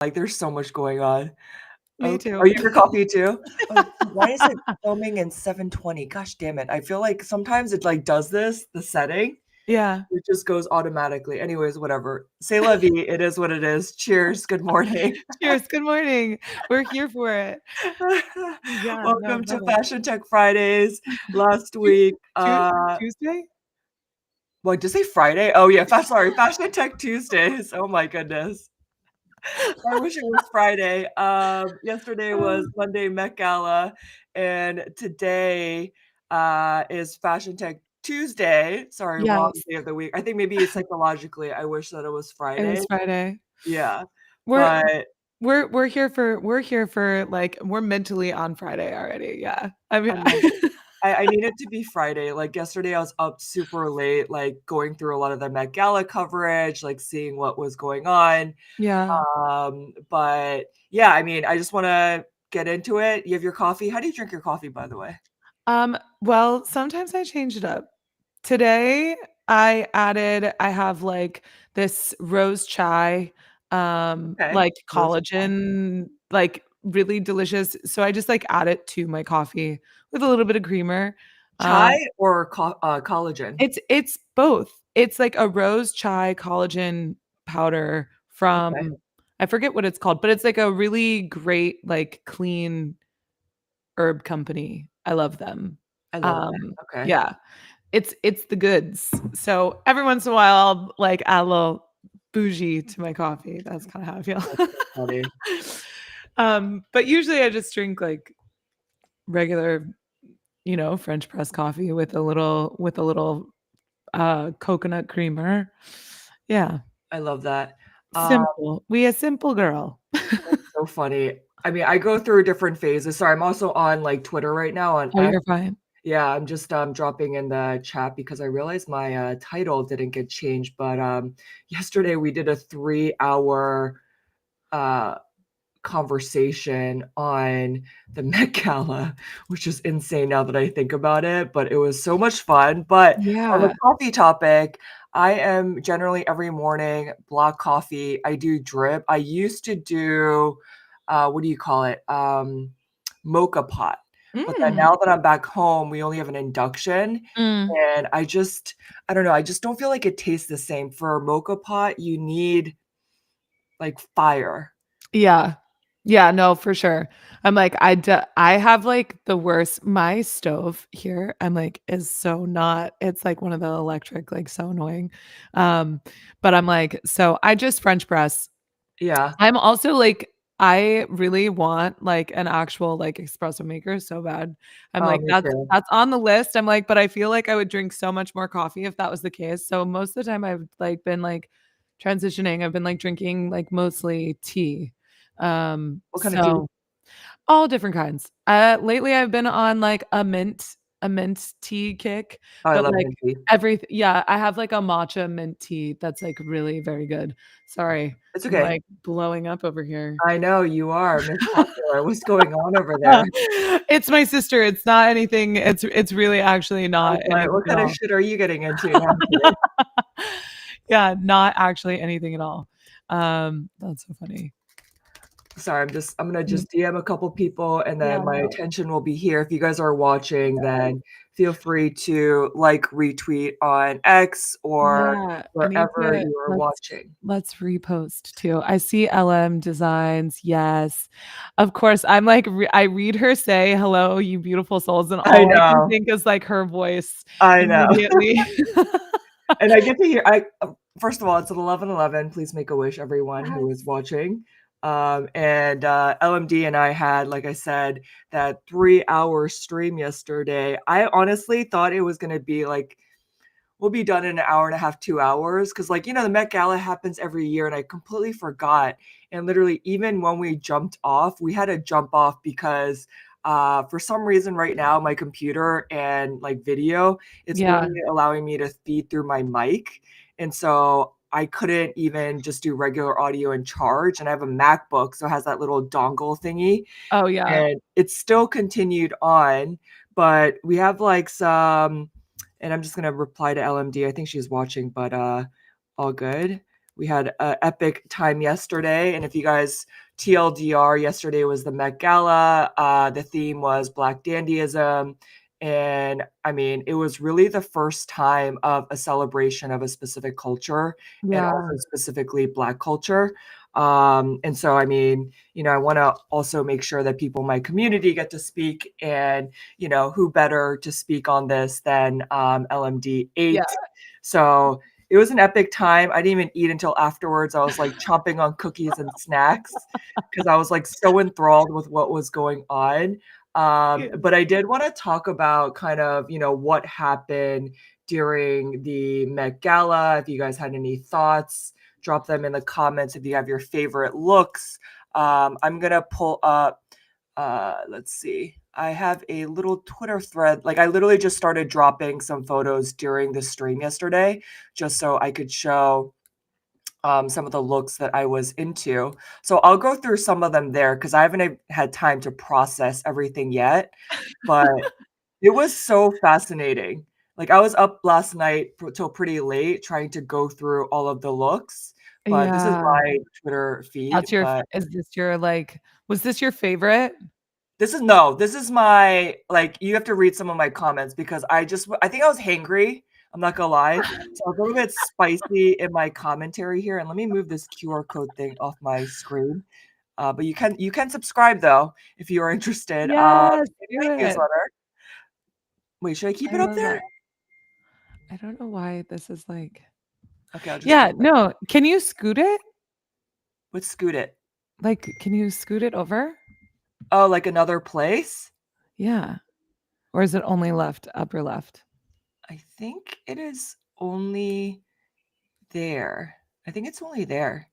Like, there's so much going on. Me Oh, too. are you your coffee too? Oh, why is it filming in 720? Gosh damn it. I feel like sometimes it, like, does this, the setting. Yeah. It just goes automatically. Anyways, whatever. C'est la vie. It is what it is. Cheers. Good morning. Cheers. Good morning. We're here for it. Yeah, no, Welcome to love it. Fashion Tech Fridays. Last week, Tuesday? what, did I say Friday? Oh, yeah, sorry, Fashion Tech Tuesdays. Oh my goodness. I wish it was Friday. Yesterday was Monday Met Gala, and today is Fashion Tech Tuesday. Sorry, wrong Yes, day of the week. I think maybe psychologically, I wish that it was it Friday. was Friday. Yeah, We're but we're here for, like, we're mentally on Friday already, yeah. I mean, I love it. I need it to be Friday. Like yesterday, I was up super late, like going through a lot of the Met Gala coverage, like seeing what was going on. yeah. But yeah, I mean, I just wanna get into it. You have your coffee? How do you drink your coffee, by the way? Well, sometimes I change it up. Today, I have, like, this rose chai, Okay. like, Rose chai. collagen, like, really delicious, so I just, like, add it to my coffee with a little bit of creamer. Chai Um, or collagen? it's both. It's like a rose chai collagen powder from Okay. I forget what it's called, but it's, like, a really great, like, clean herb company. I love them. I love that. Okay. Yeah. It's the goods. So every once in a while, I'll, like, add a little bougie to my coffee. That's kinda how I That's feel. so funny. But usually I just drink, like, regular, French press coffee with a little coconut creamer. Yeah, I love that. Um, simple. We a simple girl. that's so funny. I mean, I go through different phases. Sorry, I'm also on, like, Twitter right now on Oh, X. you're fine. Yeah, I'm just, dropping in the chat because I realized my, title didn't get changed, but, yesterday we did a 3-hour, uh, conversation on the Met Gala, which is insane now that I think about it, but it was so much fun. But on the Yeah. coffee topic, I am generally every morning black coffee. I do drip. I used to do, what do you call it? Mocha pot. But then Mm. now that I'm back home, we only have an induction, Mm. and I don't know, I just don't feel like it tastes the same. For a mocha pot, you need, like, fire. Yeah. Yeah, no, for sure. I'm like, I have, like, the worst my stove here, I'm like, is so not it's like one of the electric, like, so annoying. Um, but I'm like so I just French press. Yeah. I'm also like I really want, like, an actual, like, espresso maker so bad. I'm Oh, like, me that's too. that's on the list. I'm like, but I feel like I would drink so much more coffee if that was the case. So most of the time I've, like, been, like, transitioning. I've been, like, drinking, like, mostly tea. What kind of tea? So all different kinds. Lately I've been on, like, a mint tea kick, Oh, I but, love like, mint tea. yeah, I have, like, a matcha mint tea that's, like, really very good. Sorry, It's I'm, okay. like, blowing up over here. I know, you are Miss Popular. What's going on over there? It's my sister, it's not anything it's really actually I not was like, anything "What at kind of all. shit are you getting into?" No, I'm kidding. Yeah, not actually anything at all. That's so funny. Sorry, I'm gonna Mm, just DM a couple people, and yeah, then my no. attention will be here. If you guys are watching, then feel free to, like, retweet on X or Yeah, I need wherever to you are watching. let's repost too. I see LM Designs, yes. Of course, I'm like I read her say, "Hello, you beautiful souls," and I all I can know, think is, like, her voice I know. immediately. And I get to hear first of all, it's at 11:11, please make a wish, everyone who is Yes. watching. And, LMD and I had, like I said, that 3-hour stream yesterday. I honestly thought it was gonna be, like, we'll be done in an hour and a half, 2 hours, because, like, the Met Gala happens every year, and I completely forgot, and literally, even when we jumped off, we had to jump off because, for some reason right now, my computer and, like, video, it's Yeah. only allowing me to feed through my mic, and so I couldn't even just do regular audio and charge, and I have a MacBook, so it has that little dongle thingy, Oh, yeah. and it still continued on, but we have, like, and I'm just gonna reply to LMD. I think she's watching, but, all good. we had an epic time yesterday. And if you guys TLDR, yesterday was the Met Gala. The theme was Black Dandyism. And I mean, it was really the first time of a celebration of a specific culture and Yeah. also specifically Black culture. And so, I mean, I want to also make sure that people in my community get to speak. And, who better to speak on this than LMD Yeah. 8? So it was an epic time. I didn't even eat until afterwards. I was like chomping on cookies and snacks because I was like so enthralled with what was going on. Yeah. But I did want to talk about kind of, what happened during the Met Gala. If you guys had any thoughts, drop them in the comments if you have your favorite looks. I'm going to pull up, let's see. I have a little Twitter thread. Like I literally just started dropping some photos during the stream yesterday, just so I could show some of the looks that I was into. So I'll go through some of them there because I haven't had time to process everything yet. But it was so fascinating. Like I was up last night till pretty late trying to go through all of the looks. But this is Yeah. my Twitter feed. That's your But is this your, like was this your favorite? this is my, like, you have to read some of my comments because I think I was hangry. I'm not gonna lie. So I was a little bit spicy in my commentary here. And let me move this QR code thing off my screen. But you can subscribe though if you are interested. Yes, In do my it. newsletter. Wait, should I keep I it up love there? that. I don't know why this is like Okay, I'll just Yeah, keep it. no, can you scoot it? Let's scoot it. Like, can you scoot it over? Oh, like another place? Yeah. Or is it only left, upper left? I think it is only there. I think it's only there.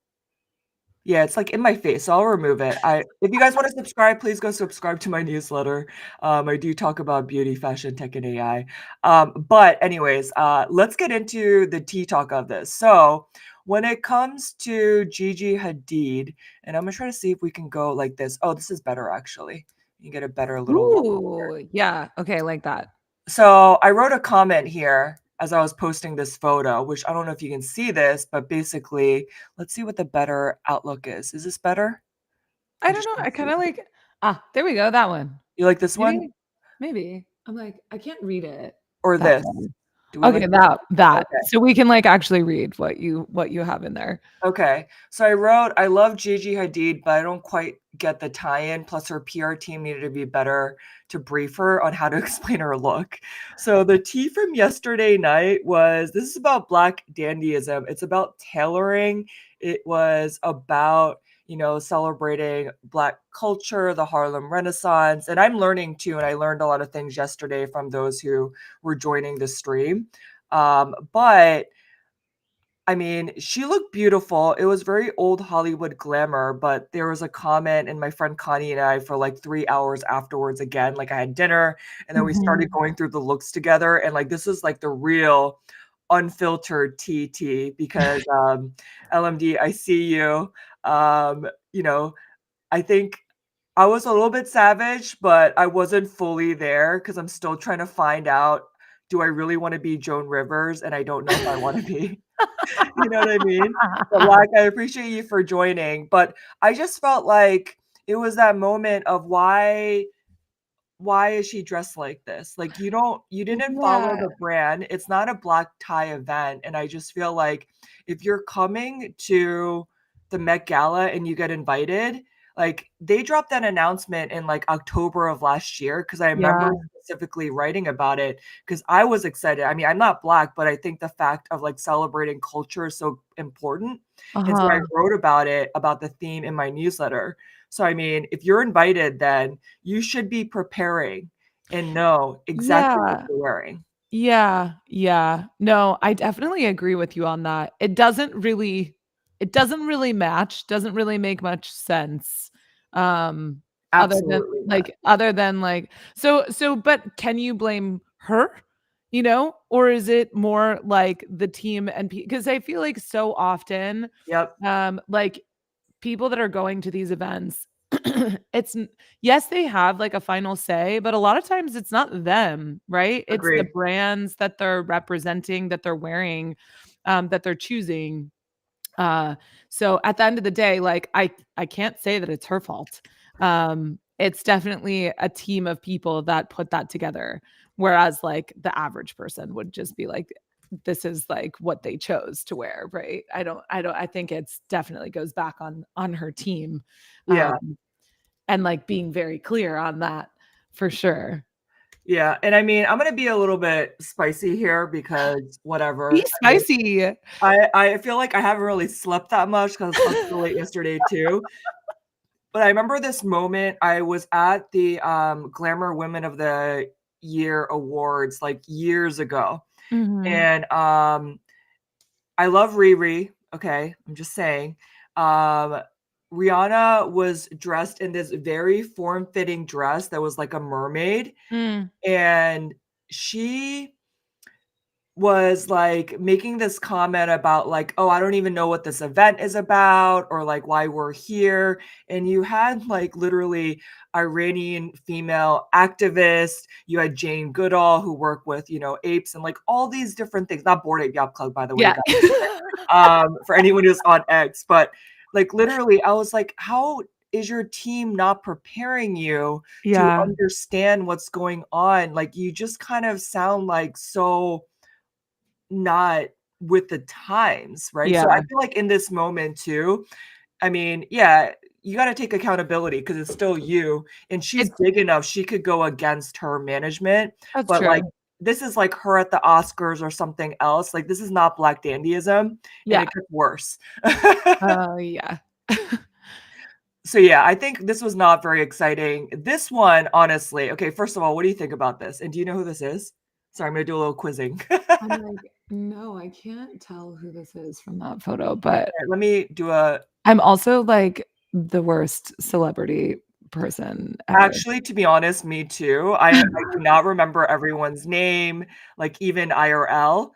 Yeah, it's like in my face, so I'll remove it. If you guys want to subscribe, please go subscribe to my newsletter. I do talk about beauty, fashion, tech, and AI. But anyways, let's get into the tea talk of this. So when it comes to Gigi Hadid, and I'm gonna try to see if we can go like this. Oh, this is better actually. You get a better little look. Ooh, yeah, okay, like that. So I wrote a comment here as I was posting this photo, which I don't know if you can see this, but basically, let's see what the better outlook is. Is this better? I I'm don't just know, trying I to see. kinda like there we go, that one. You like this one Maybe maybe. I'm like, I can't read it or that this? way. Do we Okay, like this? that. Okay. So we can, like, actually read what you have in there. Okay. So I wrote, I love Gigi Hadid, but I don't quite get the tie-in. Plus, her PR team needed to be better to brief her on how to explain her look. So the tea from yesterday night was this is about Black dandyism. It's about tailoring. It was about, celebrating Black culture, the Harlem Renaissance. And I'm learning too. And I learned a lot of things yesterday from those who were joining the stream. But I mean, she looked beautiful. It was very old Hollywood glamour, but there was a comment, and my friend Connie and I, for like 3 hours afterwards, again, like I had dinner, and then we started Mhm. going through the looks together. And like, this is like the real unfiltered TT because LMD, I see you. Um, you know, I think I was a little bit savage, but I wasn't fully there because I'm still trying to find out, do I really want to be Joan Rivers? And I don't know if I want to be. You know what I mean? But, like, I appreciate you for joining, but I just felt like it was that moment of why is she dressed like this? Like, you didn't follow Yeah, the brand. It's not a black tie event, and I just feel like if you're coming to the Met Gala and you get invited, like, they dropped that announcement in, like, October of last year because I remember yeah, specifically writing about it because I was excited. I mean, I'm not black, but I think the fact of, like, celebrating culture is so important, and so I uh-huh. wrote about it, about the theme in my newsletter. So, I mean, if you're invited, then you should be preparing and know exactly what Yeah. you're wearing. Yeah, yeah. No, I definitely agree with you on that. It doesn't really match, doesn't really make much sense. Um, Absolutely not. other than like but can you blame her? Or is it more like the team and because I feel like so often, Yep, like people that are going to these events, yes, they have like a final say, but a lot of times it's not them, right? It's the agreed. brands that they're representing, that they're wearing, that they're choosing. So at the end of the day, like I can't say that it's her fault. It's definitely a team of people that put that together. Whereas like the average person would just be like, this is like what they chose to wear, right? I think it's definitely goes back on her team. Yeah. And like being very clear on that for sure. Yeah, and I mean, I'm gonna be a little bit spicy here because Be whatever. I mean, spicy. I feel like I haven't really slept that much because I was up so late yesterday too. But I remember this moment. I was at the Glamour Women of the Year awards like years ago, Mhm. and I love Riri. Okay, I'm just saying. Um, Rihanna was dressed in this very form-fitting dress that was like a mermaid, Mm, and she was like making this comment about like, oh, I don't even know what this event is about or like why we're here. And you had like literally Iranian female activists. You had Jane Goodall who worked with, apes and like all these different things. Not Bored Ape Yacht Club, by the way, you yeah. guys. For anyone who's on X, but like literally, I was like, how is your team not preparing you to Yeah. understand what's going on? Like you just kind of sound like so not with the times, right? So I Yeah. feel like in this moment too, I mean, yeah, you gotta take accountability because it's still you, and she's It's big enough, she could go against her management, that's but, like, true. this is like her at the Oscars or something else, like, this is not Black dandyism, and Yeah. it gets worse. Yeah. So, yeah, I think this was not very exciting. This one, honestly okay, first of all, what do you think about this? And do you know who this is? Sorry, I'm gonna do a little quizzing. I'm like, "No, I can't tell who this is from that photo," but Let me do a I'm also, like, the worst celebrity person ever. Actually, to be honest, me too. I do not remember everyone's name, like, even IRL.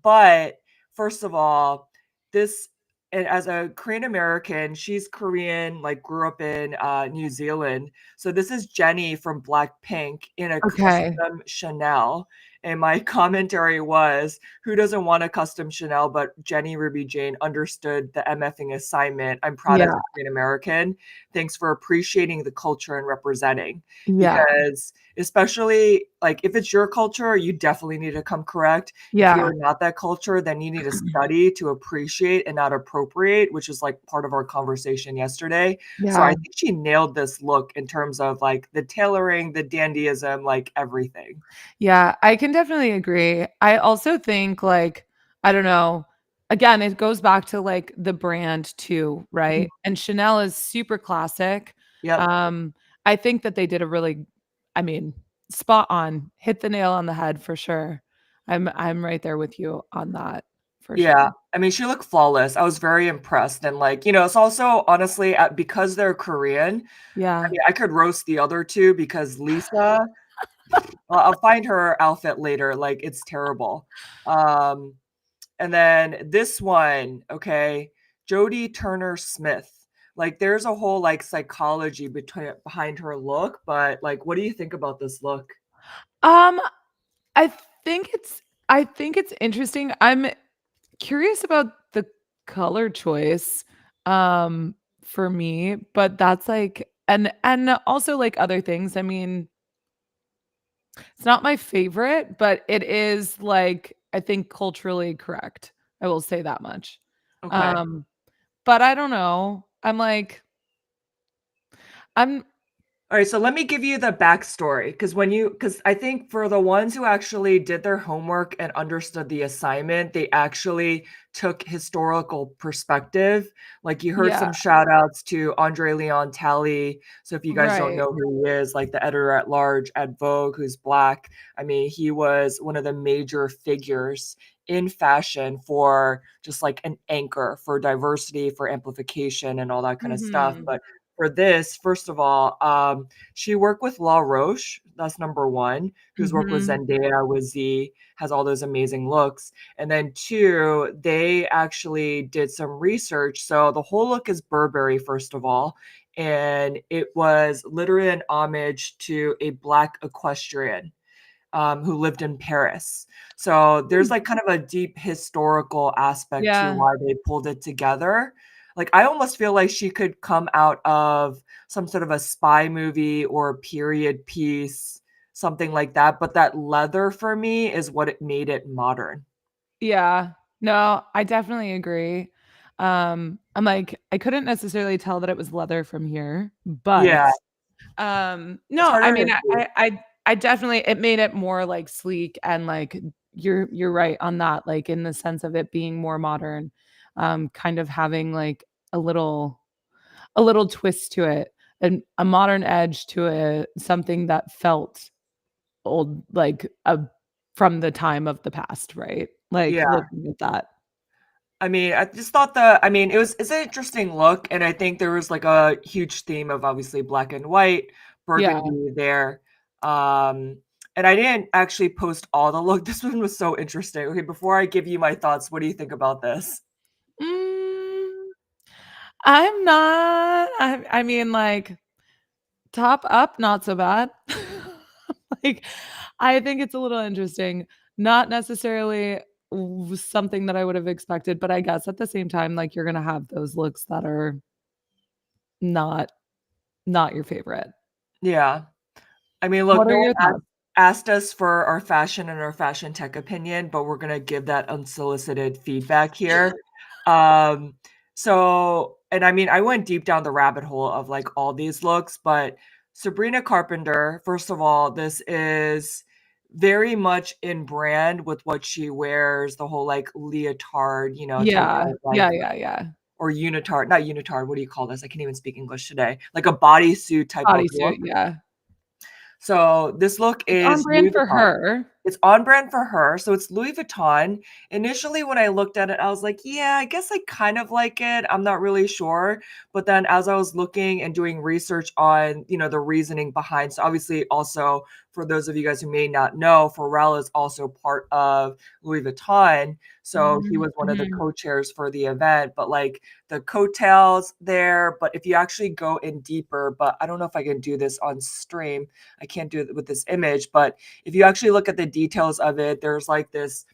But first of all, this and as a Korean American, she's Korean, like, grew up in, New Zealand. So this is Jennie from Blackpink in a Okay. custom Chanel, and my commentary was, "Who doesn't want a custom Chanel?" But Jennie Ruby Jane understood the MFing assignment. I'm proud as Yeah. a Korean American. Thanks for appreciating the culture and representing Yeah. because especially like if it's your culture, you definitely need to come correct. If Yeah. you're not that culture, then you need to study to appreciate and not appropriate, which is like part of our conversation yesterday. So I Yeah. think she nailed this look in terms of like the tailoring, the dandyism, like everything. Yeah, I can definitely agree. I also think, like, I don't know, again, it goes back to, like, the brand too, Mhm. right? And Chanel is super classic. Yep. Um, I think that they did a really I mean, spot on, hit the nail on the head for sure. I'm right there with you on that for sure. Yeah, I mean, she looked flawless. I was very impressed, and, like, it's also honestly, because they're Korean, I Yeah. mean, I could roast the other 2 because Lisa well, I'll find her outfit later, like, it's terrible. Um, and then this one, okay, Jodie Turner-Smith. Like, there's a whole, like, psychology behind her look, but, like, what do you think about this look? Um, I I think it's interesting. I'm curious about the color choice, for me, but that's, like and also, like, other things. I mean, it's not my favorite, but it is, like, I think culturally correct. I will say that much. Okay. Um, but I don't know. I'm All right, so let me give you the backstory because I think for the ones who actually did their homework and understood the assignment, they actually took historical perspective. Like you heard yeah, some shout outs to Andre Leon Talley. So if you guys don't right. know who he is, like the editor at large at Vogue, who's black, I mean, he was one of the major figures in fashion for just like an anchor for diversity, for amplification, and all that kind of stuff. Mhm. But for this, first of all, she worked with La Roche. That's number one. Who's worked with Mhm. Zendaya, with Z, has all those amazing looks. And then two, they actually did some research. So the whole look is Burberry, first of all, and it was literally an homage to a black equestrian. who lived in Paris. So there's like kind of a deep historical aspect to Yeah. why they pulled it together. Like I almost feel like she could come out of some sort of a spy movie or period piece, something like that. But that leather for me is what it made it modern. Yeah. No, I definitely agree. I'm like, I couldn't necessarily tell that it was leather from here, but, Yeah, it's no, I harder mean, to see. I definitely it made it more, like, sleek and, like, you're right on that, like, in the sense of it being more modern, kind of having, like, a little a little twist to it, and a modern edge to it, something that felt old, like, from the time of the past, right? Like, Yeah. looking at that. I mean, I just thought it's an interesting look, and I think there was like a huge theme of obviously black and white, Yeah. burgundy there. Um, and I didn't actually post all the look. This one was so interesting. Okay, before I give you my thoughts, what do you think about this? Mm, I'm not I mean, like, top up, not so bad. Like, I think it's a little interesting. Not necessarily something that I would have expected, but I guess at the same time, like, you're gonna have those looks that are not not your favorite. Yeah. I mean, look, What no are one your thoughts? asked us for our fashion and our fashion tech opinion, but we're gonna give that unsolicited feedback here. Um, and I mean, I went deep down the rabbit hole of like all these looks, but Sabrina Carpenter, first of all, this is very much in brand with what she wears, the whole like leotard, type Yeah. of like Yeah, yeah, yeah. or unitard, not unitard, what do you call this? I can't even speak English today. Like a bodysuit type of Bodysuit, look. yeah. So this look It's on is Louis brand for Vuitton. her. It's on brand for her, so it's Louis Vuitton. Initially, when I looked at it, I was like, "Yeah, I guess I kind of like it. I'm not really sure." But then as I was looking and doing research on, the reasoning behind, so obviously also for those of you guys who may not know, Pharrell is also part of Louis Vuitton. So he was one of the Mhm. co-chairs for the event, but like the coattails there, but if you actually go in deeper, but I don't know if I can do this on stream. I can't do it with this image, but if you actually look at the details of it, there's like this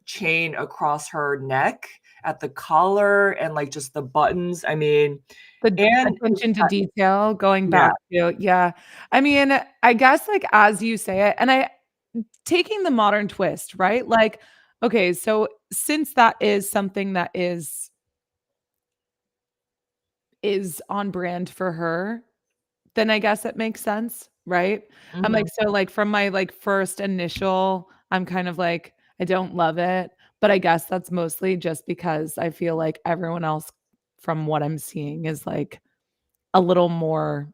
chain across her neck at the collar and like just the buttons. I mean, The and attention to detail going yeah, back to yeah. I mean, I guess, like, as you say it and I taking the modern twist, right? Like, okay, so since that is something that is on brand for her, then I guess it makes sense, right? I'm like, mhm, so, like, from my, like, first initial, I'm kind of like, I don't love it, but I guess that's mostly just because I feel like everyone else from what I'm seeing is, like, a little more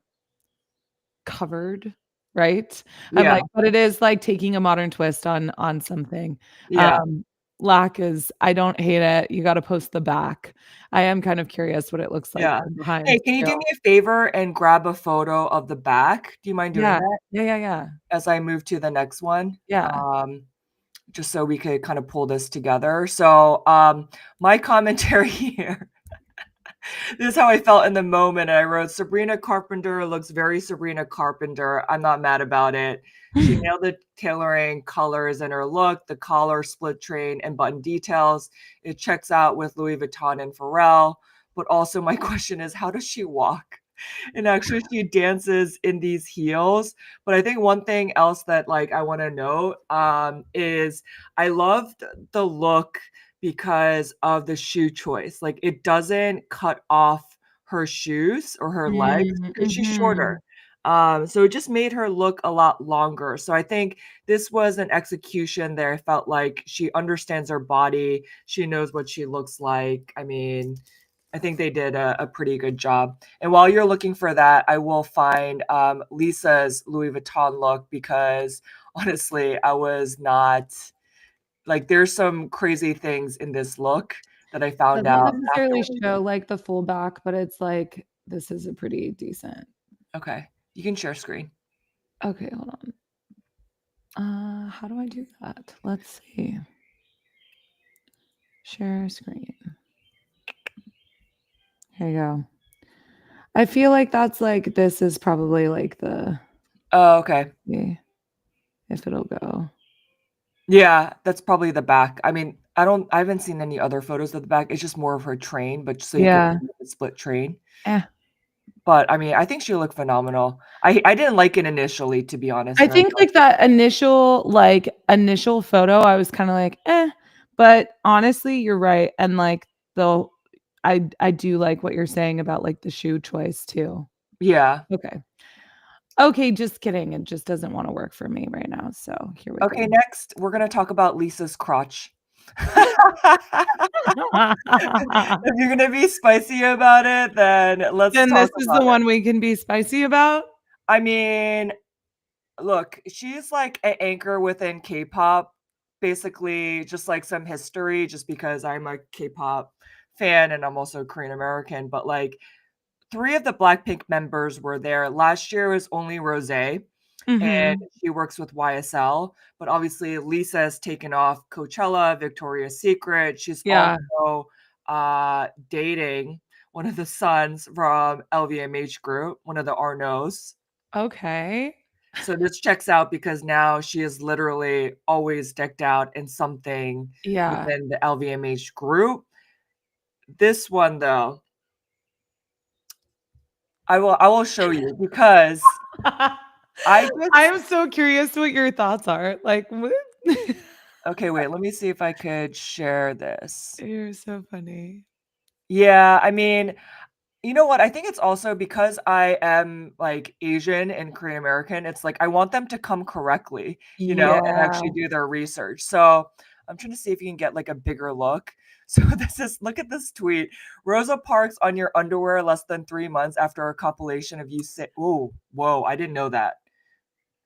covered, right? I'm yeah, like, but it is, like, taking a modern twist on something. yeah, Um, Lack is I don't hate it, you gotta post the back. I am kind of curious what it looks like yeah. from Hey, behind can you too. do me a favor and grab a photo of the back? Do you mind doing Yeah. that Yeah, yeah, yeah. as I move to the next one? Yeah. Just so we could kind of pull this together. So, my commentary here. This is how I felt in the moment. I wrote, Sabrina Carpenter looks very Sabrina Carpenter. I'm not mad about it. She nailed the tailoring, colors, and her look, the collar, split train, and button details. It checks out with Louis Vuitton and Pharrell. But also, my question is, how does she walk? And actually, she dances in these heels. But I think one thing else that like I want to note is I loved the look because of the shoe choice. Like it doesn't cut off her shoes or her legs Mm, because she's shorter. mhm. So it just made her look a lot longer. So I think this was an execution there. I felt like she understands her body. She knows what she looks like. I mean, I think they did a pretty good job. And while you're looking for that, I will find Lisa's Louis Vuitton look because honestly, I was not like, there's some crazy things in this look that I found Doesn't out necessarily afterwards. show, like, the full back, but it's like, this is a pretty decent Okay, you can share screen. okay, hold on. How do I do that? Let's see. Share screen. Here you go. I feel like that's, like this is probably, like, the Oh, okay. yeah. if it'll go. Yeah, that's probably the back. I mean, I haven't seen any other photos of the back. It's just more of her train, but so you could Yeah. see the split train. Eh. But I mean, I think she looked phenomenal. I didn't like it initially, to be honest, I and I think, thought, like, that initial photo, I was kinda like, "Eh," but honestly, you're right, and, like, the I do like what you're saying about, like, the shoe choice too. yeah. Okay. Okay, just kidding, it just doesn't wanna work for me right now, so here we Okay, go. next, we're gonna talk about Lisa's crotch. If you're gonna be spicy about it, then let's Then talk this is about the it. one we can be spicy about? I mean, look, she's like an anchor within K-pop, basically just like some history, just because I'm a K-pop fan and I'm also Korean American, but like 3 of the Blackpink members were there. Last year was only Rosé, and Mhm. she works with YSL, but obviously Lisa has taken off Coachella, Victoria's Secret. She's Yeah. also, dating one of the sons from LVMH Group, one of the Arnauds. Okay. So this checks out because now she is literally always decked out in something Yeah. within the LVMH Group. This one, though, I will show you because I I just am so curious what your thoughts are, like, what? okay, wait, let me see if I could share this. You're so funny. Yeah, I mean, you know what? I think it's also because I am, like, Asian and Korean American, it's like I want them to come correctly, and Yeah. actually do their research. So, I'm trying to see if you can get, like, a bigger look. So this is look at this tweet. Rosa Parks on your underwear less than 3 months after a compilation of you say ooh, whoa, I didn't know that.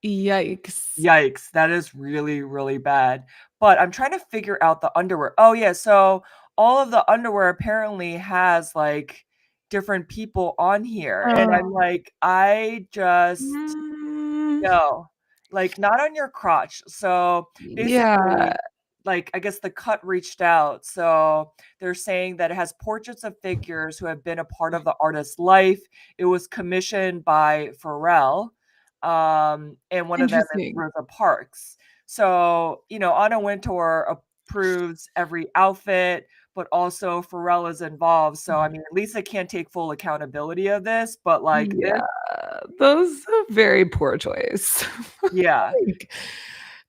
Yikes. Yikes, that is really, really bad. But I'm trying to figure out the underwear. Oh, yeah, so all of the underwear apparently has, like, different people on here, and I'm Oh. like, I just Mm, no. Like, not on your crotch. So, yeah. basically, like, I guess the cut reached out, so they're saying that it has portraits of figures who have been a part of the artist's life. It was commissioned by Pharrell, and one of them is Interesting. Rosa Parks. So, Anna Wintour approves every outfit, but also Pharrell is involved. So, I mean, Lisa can't take full accountability of this, but, like, Yeah, this those are very poor choice. yeah. Like,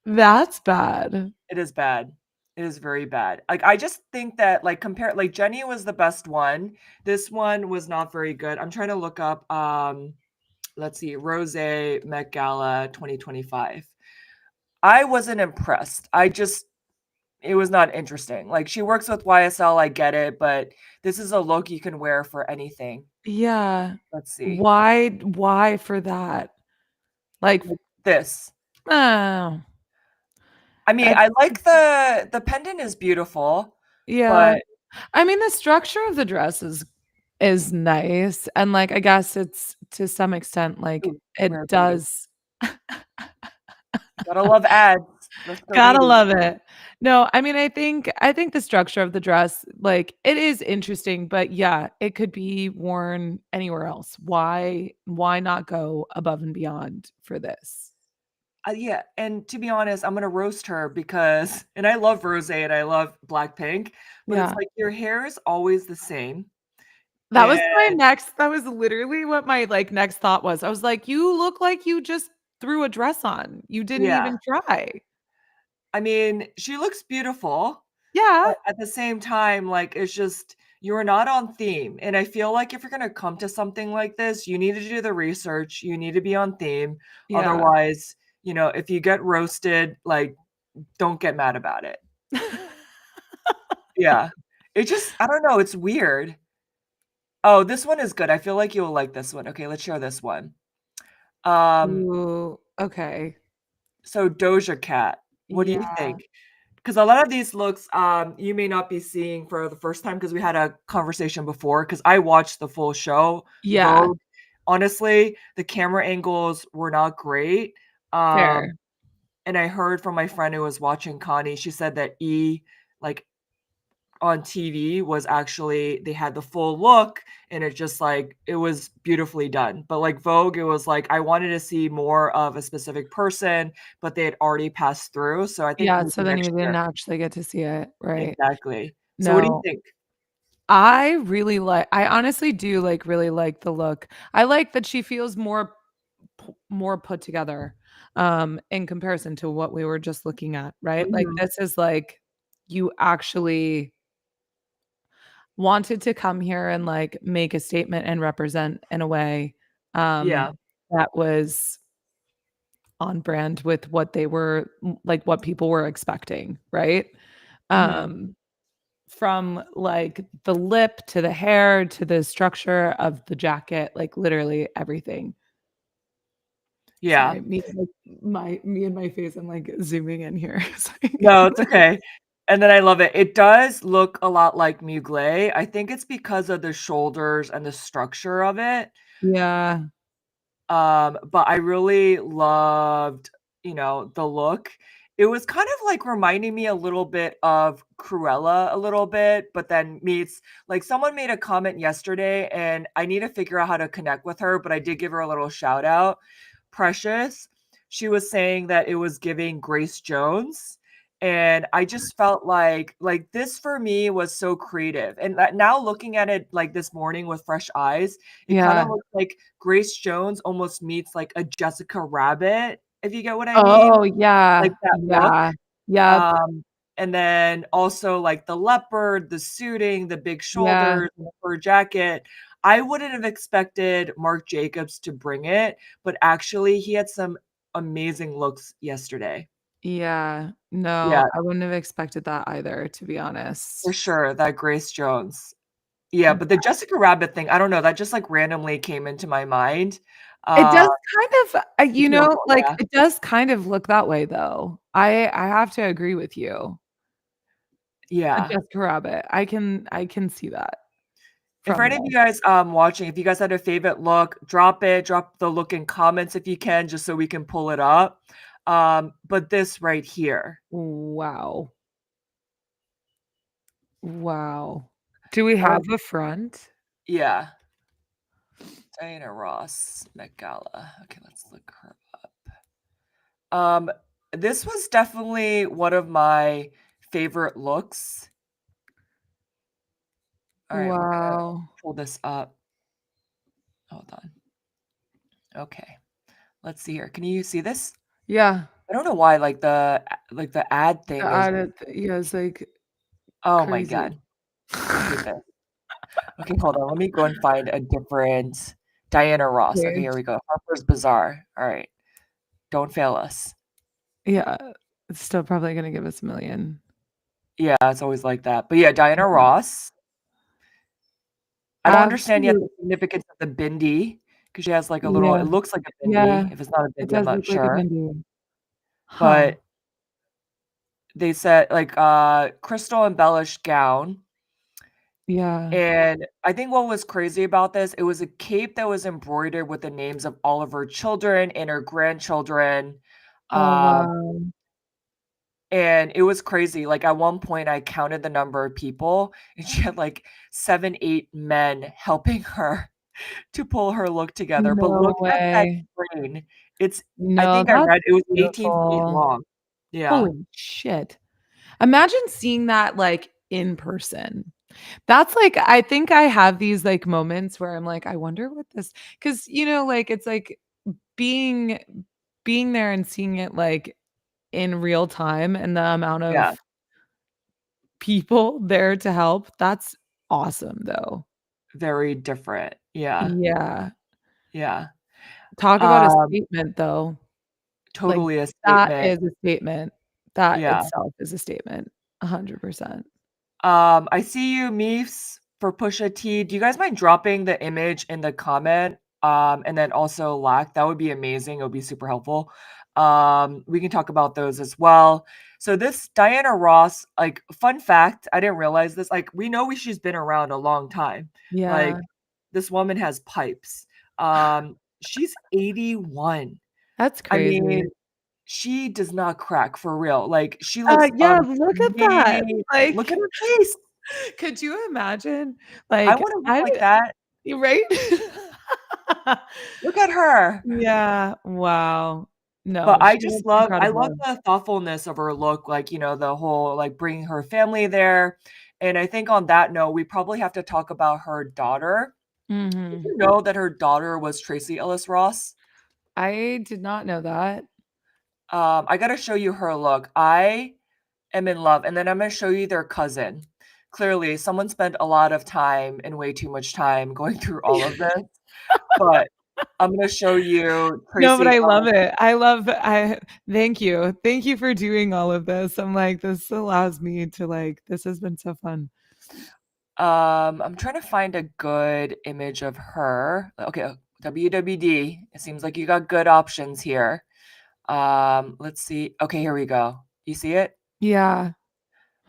that's bad. It is bad. It is very bad. Like, I just think that, like, compare like, Jennie was the best one. This one was not very good. I'm trying to look up, let's see, Rosé Met Gala 2025. I wasn't impressed. It was not interesting. Like, she works with YSL, I get it, but this is a look you can wear for anything. Yeah. Let's see. Why for that? Like, Like this. oh, I mean, I I like the pendant is beautiful, yeah. but I mean, the structure of the dress is nice, and, like, I guess it's to some extent, like, ooh, it rare beauty. does Gotta love ads. Let's go gotta beauty. love it. No, I mean, I think the structure of the dress, like, it is interesting, but yeah, it could be worn anywhere else. Why not go above and beyond for this? Yeah, and to be honest, I'm gonna roast her because and I love Rosé and I love Blackpink, but it's Yeah. like your hair is always the same, That and was literally what my, like, next thought was. I was like, "You look like you just threw a dress on. You didn't yeah. even try." I mean, she looks beautiful, Yeah. but at the same time, like, it's just you're not on theme, and I feel like if you're gonna come to something like this, you need to do the research, you need to be on theme, Yeah. otherwise, if you get roasted, like, don't get mad about it. Yeah. It just I don't know, it's weird. Oh, this one is good. I feel like you'll like this one. Okay, let's share this one. Um, Ooh, okay. so Doja Cat, what do Yeah. you think? Because a lot of these looks, you may not be seeing for the first time because we had a conversation before. Because I watched the full show, Yeah, Vogue. Honestly, the camera angles were not great. Um, fair. and I heard from my friend who was watching Connie, she said that like on TV was actually they had the full look, and it just like it was beautifully done. But like Vogue, it was like I wanted to see more of a specific person, but they had already passed through. So I think Yeah, maybe so then you next didn't year. actually get to see it, right. Exactly. So what do you No. think? I honestly do, like, really like the look. I like that she feels more put together, in comparison to what we were just looking at, right? Like, Mhm. this is like, you actually wanted to come here and, like, make a statement and represent in a way, um, Yeah. that was on brand with what they were like, what people were expecting, right? Mhm. Um From, like, the lip to the hair to the structure of the jacket, like, literally everything. Yeah. Sorry, me and my face, I'm, like, zooming in here. Sorry. No, it's okay. And then I love it. It does look a lot like Mugler. I think it's because of the shoulders and the structure of it. Yeah, But I really loved, the look. It was kind of like reminding me a little bit of Cruella a little bit, but then meets like someone made a comment yesterday and I need to figure out how to connect with her, but I did give her a little shout out. Precious, she was saying that it was giving Grace Jones. And I just felt like this for me was so creative. And now looking at it like this morning with fresh eyes, it kind of yeah. looks like Grace Jones almost meets like a Jessica Rabbit, if you get what I mean, Oh, yeah, like that look. yeah. Yep, Um, and then also like the leopard, the suiting, the big yeah, shoulders, and the fur jacket. I wouldn't have expected Marc Jacobs to bring it, but actually he had some amazing looks yesterday. yeah. No, Yeah, I wouldn't have expected that either, to be for honest. sure, that Grace Jones. Yeah, Yeah. but the Jessica Rabbit thing, I don't know, that just like randomly came into my mind. It Uh, does kind of, like, yeah. it does kind of look that way, though. I have to agree with you. A Yeah. Jessica Rabbit. I can see that And for from any of you this. guys, watching, if you guys had a favorite look, drop the look in comments if you can, just so we can pull it up. But this right here. Wow. Wow. Do we I have don't a front? Yeah, Diana Ross, Met Gala. Okay, let's look her up. Um, this was definitely one of my favorite looks. Alright, we're gonna Wow. pull this up. Hold on. Okay, let's see here. Can you see this? Yeah. I don't know why, like the ad The thing is added yeah, it's, like, oh my crazy. god. I hate this. Okay, hold on. Let me go and find a different Diana Ross. Okay, here Page. we go. Harper's Bazaar. All right. Don't fail us. Yeah. It's still probably gonna give us a million. Yeah, it's always like that. But yeah, Diana Yeah. Ross. I don't understand yet Absolute the significance of the bindi because she has like a little, it yeah. looks like a Yeah. bindi. If it's not a It bindi, I'm does not look like a sure. bindi. Huh. But they said like crystal embellished gown. Yeah. And I think what was crazy about this, it was a cape that was embroidered with the names of all of her children and her grandchildren. Oh, Um, wow. And it was crazy, like, at one point, I counted the number of people, and she had, like, 7, 8 men helping her to pull her look together, but No look at that way. train. It's I No, think I that's read it was 18 feet beautiful. long. Yeah, Holy shit. Imagine seeing that, like, in person. That's, like, I think I have these, like, moments where I'm like, "I wonder what this," 'cause, like, it's like being being there and seeing it, like, in real time and the amount yeah, of people there to help, that's awesome, though. very different. Yeah, Yeah. yeah. Talk about a Um, statement, though. Like, Totally a that statement. is a statement. That Yeah. itself is a statement. 100%. I see you, Meefs, for Pusha T. Do you guys mind dropping the image in the comment? And then also Lack, that would be amazing. It would be super helpful. We can talk about those as well. So this Diana Ross, like fun fact, I didn't realize this. Like she's been around a long time. Yeah. Like this woman has pipes. She's 81. That's I crazy. mean, she does not crack for real. Like she looks Yeah, look at that. amazing. Look at Like, her face. Could you imagine? I Like, wanna look I like would that. you right? Look at her. Yeah, wow. But No, I she just looks love incredible. the thoughtfulness of her look, like, the whole, like, bringing her family there, and I think on that note, we probably have to talk about her daughter. Did Mhm. you know that her daughter was Tracy Ellis Ross? I did not know that. I gotta show you her look. I am in love, and then I'm gonna show you their cousin. Clearly, someone spent a lot of time and way too much time going through all of this, but I'm gonna show you No, but Tracy I love Ellis. it. I thank you. Thank you for doing all of this. I'm like, this allows me to like this has been so fun. I'm trying to find a good image of her. Okay, WWD. It seems like you got good options here. Let's see. Okay, here we go. You see it? Yeah.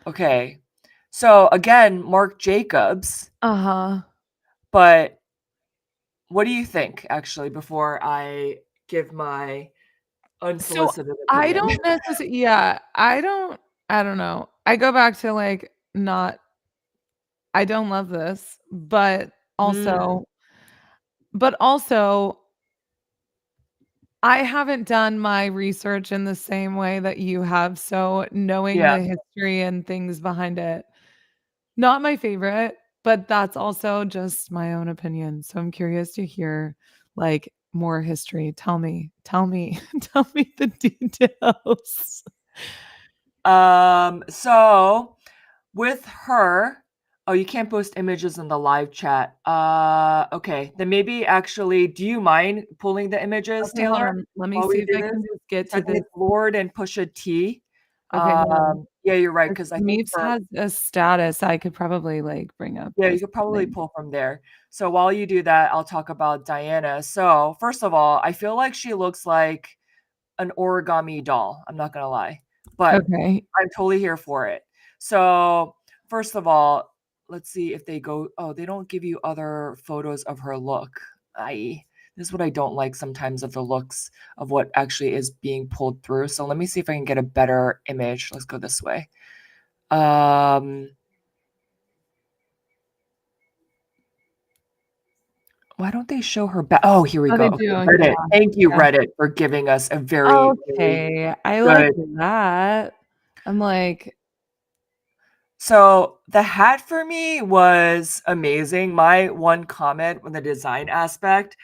Okay. So again, Marc Jacobs, Uh-huh. but what do you think actually before I give my So, unsolicited I opinion? don't necessarily yeah, I don't know. I go back to, like, not I don't love this, Mm, but also I haven't done my research in the same way that you have, so knowing yeah. the history and things behind it, not my favorite, but that's also just my own opinion, so I'm curious to hear, like, more history. Tell me, tell me the details. So with her, oh, you can't post images in the live chat. Okay, then maybe actually, do you mind pulling the images, Okay, hold Taylor, on. Let me while see we if do I this? can just get So I to think this. it's Lord and Pusha T. Okay, hold on. Yeah, you're right, If because I think Meeps for has a status, I could probably, like, bring up yeah, you this could probably link. pull from there. So while you do that, I'll talk about Diana. So first of all, I feel like she looks like an origami doll. I'm not gonna lie, but Okay. I'm totally here for it. So, first of all, let's see if they go oh, they don't give you other photos of her look. I This is what I don't like sometimes of the looks of what actually is being pulled through. So let me see if I can get a better image. Let's go this way. Um, why don't they show her back? Oh, here we Oh, go. they Okay, do, Reddit. yeah, Thank you, yeah. Reddit, for giving us a very, very Okay, I like good. that. I'm like, So the hat for me was amazing. My one comment on the design aspect,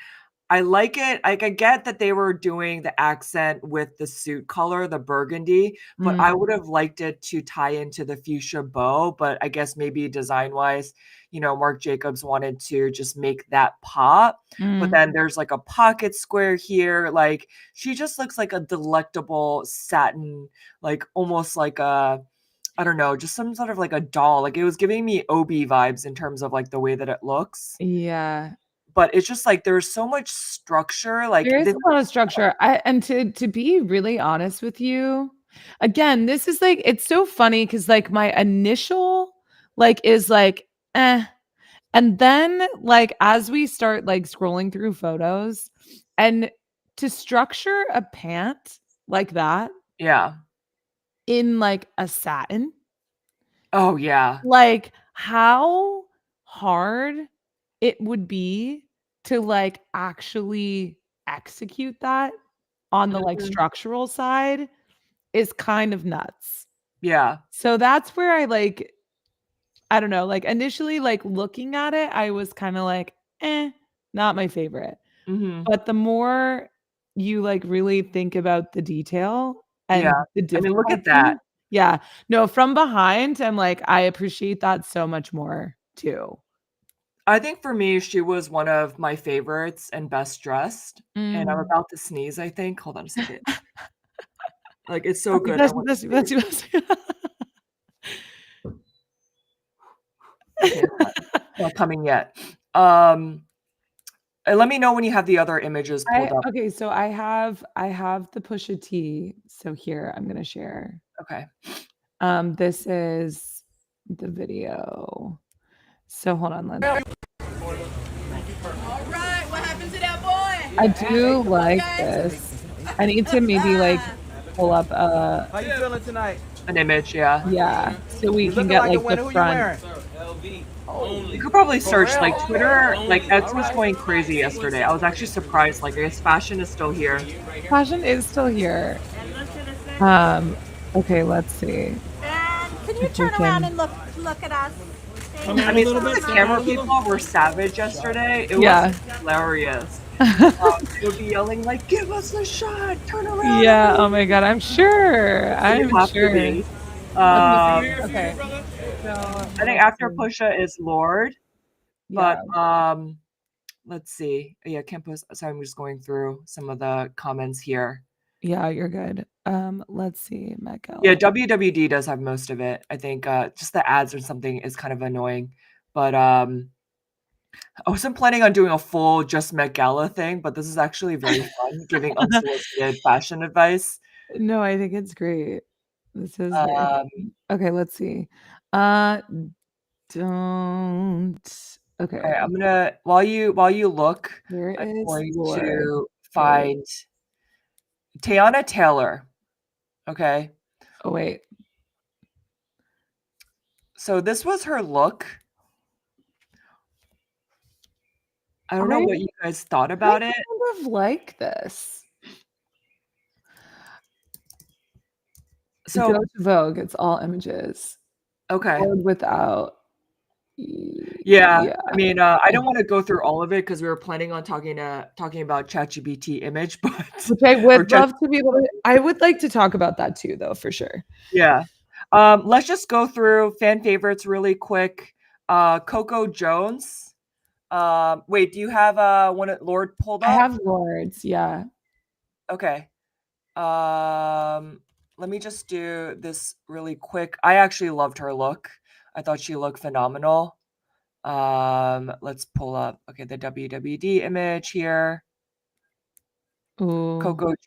I like it. I get that they were doing the accent with the suit color, the burgundy, but I mm, would have liked it to tie into the fuchsia bow. But I guess maybe design wise, Marc Jacobs wanted to just make that pop. But mm, then there's like a pocket square here. Like she just looks like a delectable satin, like almost like a I don't know, just some sort of like a doll. Like it was giving me Obi vibes in terms of like the way that it looks. yeah. But it's just like there's so much structure. Like There is this a lot of structure. I and to be really honest with you, again, this is like it's so funny because like my initial like is like, "Eh." And then, like, as we start, like, scrolling through photos and to structure a pant like that yeah. in, like, a satin, Oh yeah. like, how hard it would be to, like, actually execute that on the, like, Mhm. structural side is kind of nuts. Yeah. So that's where I, like I don't know, like, initially, like, looking at it, I was kinda like, "Eh, not my favorite." Mhm. But the more you, like, really think about the detail Yeah. and the I mean, look at that. difficulty yeah. No, from behind, I'm like, I appreciate that so much more too. I think for me, she was one of my favorites and best dressed. And I'm Mm. about to sneeze, I think. Hold on a second. Like it's so Okay, good. I bless you, want to bless you, bless sneeze. you, bless you. Okay, it's not coming yet. Um, Let me know when you have the other images pulled I up. okay, so I have the Pusha T, so here, I'm gonna share. Okay. This is the video. So hold on, let's All right, what happened to that boy? I do Come on, like guys. this. I need to maybe, like, pull up, How you feeling tonight? An image, yeah. Yeah, so we You can looking get like a like the winner. Who you front. wearing? You could probably For search real? like Twitter, like X All was right. going crazy yesterday. I was actually surprised. Like I guess fashion is still here. Fashion is still here. Okay, let's see And can you if we turn around can. and look at us? Come Thank on I a mean, you little some of so bit. the Come on camera a much. little. people were savage yesterday. It was Yeah. hilarious. They would be yelling like, "Give us a shot! Turn around, Yeah, oh my everyone!" god, I'm sure, You I'm have to sure. be. Okay, I okay, so think let's after see. Pusha is Lord, Yeah, but let's see. Yeah, can't post. Sorry, I'm just going through some of the comments here. yeah, you're good. Let's see, Met Yeah, Gala. WWD does have most of it. I think just the ads or something is kind of annoying. But I wasn't planning on doing a full just Met Gala thing, but this is actually very fun, giving unsolicited fashion advice. No, I think it's great. This is very Um, fun. Okay, let's see. Uh, don't all okay, right, I'm gonna while you look, here I'm is going Lord. to Okay. find Teyana Taylor. Okay, Oh, wait. so this was her look. I don't know I what you guys thought I about it. kind of like this. Go So to Vogue, it's all images. okay. Lord without Yeah, yeah. I mean, I don't wanna go through all of it because we were planning on talking about ChatGPT image, but Which I or would Chat love to be able to I would like to talk about that too, though, for sure. yeah. Let's just go through fan favorites really quick. Coco Jones. Wait, do you have, one at Lord pulled I up? have Lords, yeah. Okay. Let me just do this really quick. I actually loved her look. I thought she looked phenomenal. Let's pull up, okay, the WWD image here. Ooh, Coco the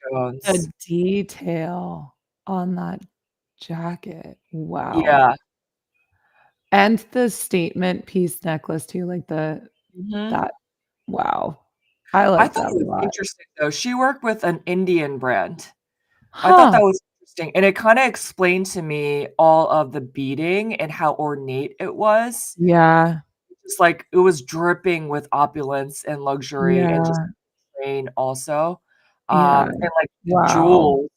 Jones. detail on that jacket. Wow. Yeah. And the statement piece necklace too, like Mhm. that wow. I I like thought that it a was lot. interesting, though. She worked with an Indian brand. I thought Huh. that was interesting, and it kinda explained to me all of the beading and how ornate it was. Yeah. Just like it was dripping with opulence and luxury and just Yeah. plain also. Yeah. And, like, the Wow. jewels.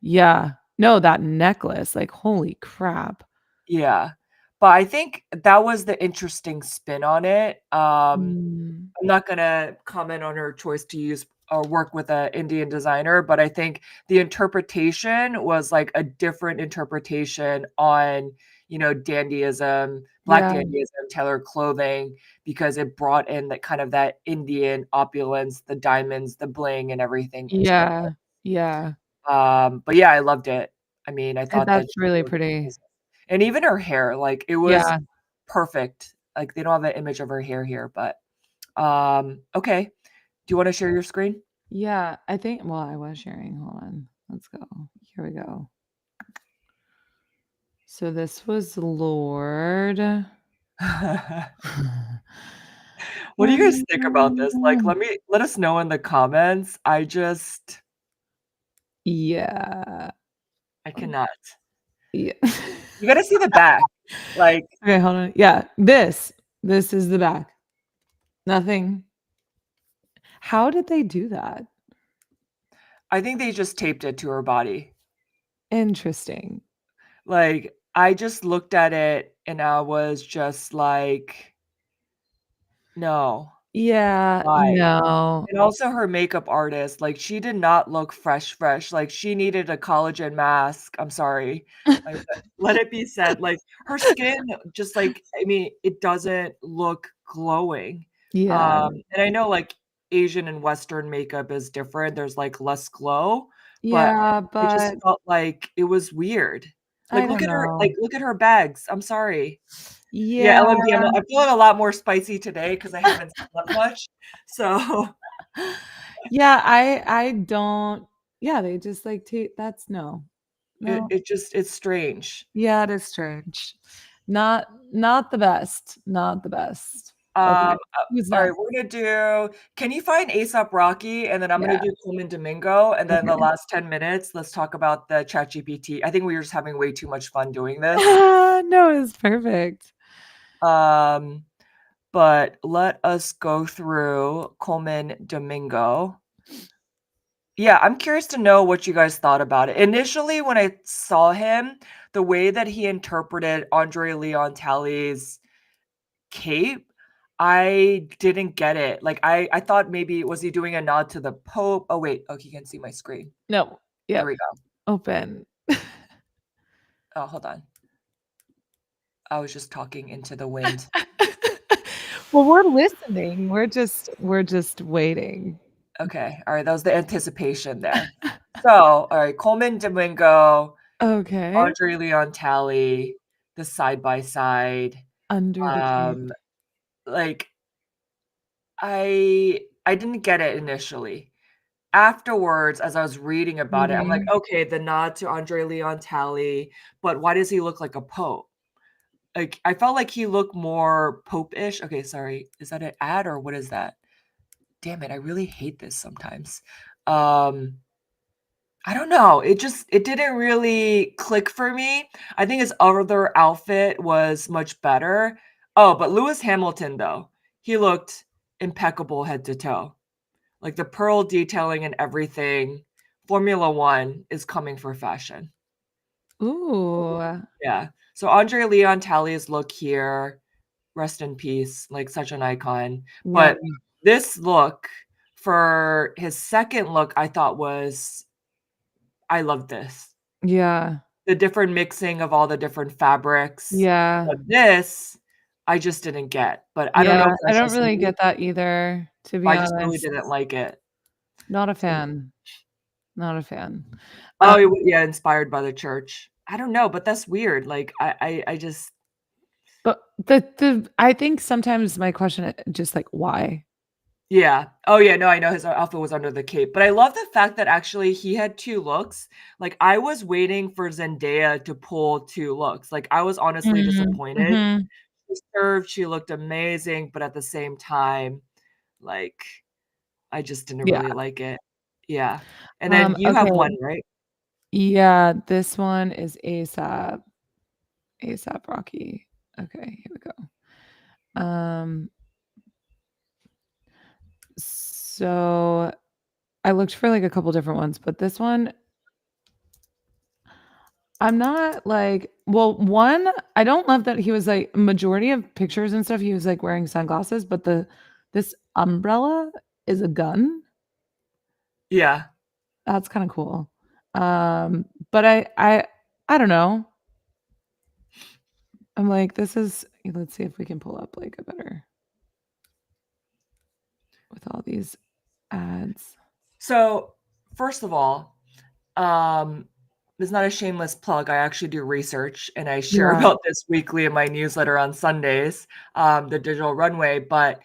Yeah. No, that necklace, like, holy crap. Yeah. But I think that was the interesting spin on it. Mm. I'm not gonna comment on her choice to use or work with an Indian designer, but I think the interpretation was like a different interpretation on, dandyism, Black Yeah. dandyism, tailored clothing, because it brought in that kind of that Indian opulence, the diamonds, the bling, and everything into the Yeah. Yeah. but yeah, I loved it. I mean, I thought that That's she really looked pretty. amazing. And even her hair, like, it was Yeah. perfect. Like, they don't have an image of her hair here, but, okay. Do you wanna share your screen? Yeah, I think well, I was sharing. Hold on. Let's go. Here we go. So this was Lord. What do you guys think about this? Like, let us know in the comments. Yeah. I cannot. Yeah. You gotta see the back. Like, Okay, hold on. Yeah, this is the back. Nothing. How did they do that? I think they just taped it to her body. Interesting. Like, I just looked at it and I was just like, "No. Yeah, Why?" no. And also her makeup artist, like, she did not look fresh, like, she needed a collagen mask, I'm sorry. Like, let it be said, like, her skin just, like, I mean, it doesn't look glowing. Yeah. And I know, like, Asian and Western makeup is different, there's, like, less glow, but Yeah, I just but felt like it was weird. I don't know. Look at her bags, I'm sorry. Yeah, Yeah. LMD, I'm feeling a lot more spicy today because I haven't slept much, so Yeah, I don't yeah, they just, like, that's no. No. it's strange. Yeah, it is strange. Not the best, not the best. Okay. Who's All right, next? we're gonna do can you find A$AP Rocky? And then I'm gonna Yeah. do Coleman Domingo, and then the Okay. last 10 minutes, let's talk about the ChatGPT. I think we were just having way too much fun doing this. No, it's perfect. Um, but let us go through Coleman Domingo. Yeah, I'm curious to know what you guys thought about it. Initially, when I saw him, the way that he interpreted Andre Leon Talley's cape, I didn't get it. Like, I thought maybe was he doing a nod to the Pope? Oh, wait. Oh, you can see my screen. No. There Yep. we go. Open. Oh, hold on. I was just talking into the wind. Well, we're listening. We're just waiting. Okay. All right. That was the anticipation there. So, all right. Coleman Domingo, Okay. Andre Leon Talley, the side by side. Under the cape. Um, like I didn't get it initially. Afterwards, as I was reading about it, I'm like, Reading. okay, the nod to Andre Leon Talley, but why does he look like a pope? Like I felt like he looked more pope-ish. Okay, sorry. Is that an ad or what is that? Damn it, I really hate this sometimes. Um, I don't know. It didn't really click for me. I think his other outfit was much better. Oh, but Lewis Hamilton though, he looked impeccable head to toe. Like the pearl detailing and everything. Formula One is coming for fashion. Ooh. Yeah. So Andre Leon Talley's look here, rest in peace, like such an icon. Yeah. But this look for his second look, I thought was I love this. Yeah. The different mixing of all the different fabrics. Yeah. But this, I just didn't get. But I don't know Yeah. if I that's don't just really me, get that either, to but be I just really honest. didn't like it. Not a So fan. Not a fan. oh, yeah, inspired by the church. I don't know, but that's weird. Like I just But the I think sometimes my question just like why? yeah. Oh yeah, no, I know his outfit was under the cape. But I love the fact that actually he had 2 looks. Like I was waiting for Zendaya to pull 2 looks. Like I was honestly Mm, disappointed. mhm. She served, she looked amazing, but at the same time, like I just didn't Yeah. really like it. Yeah. And then you have Okay. one, right? Yeah, this one is ASAP. ASAP Rocky. Okay, here we go. So I looked for like a couple different ones, but this one I'm not like well, one, I don't love that he was like majority of pictures and stuff, he was like wearing sunglasses, but this umbrella is a gun. Yeah. That's kind of cool. But I don't know. I'm like, this is let's see if we can pull up like a better with all these ads. So, first of all, it's not a shameless plug. I actually do research and I share Yeah. about this weekly in my newsletter on Sundays, the Digital Runway. But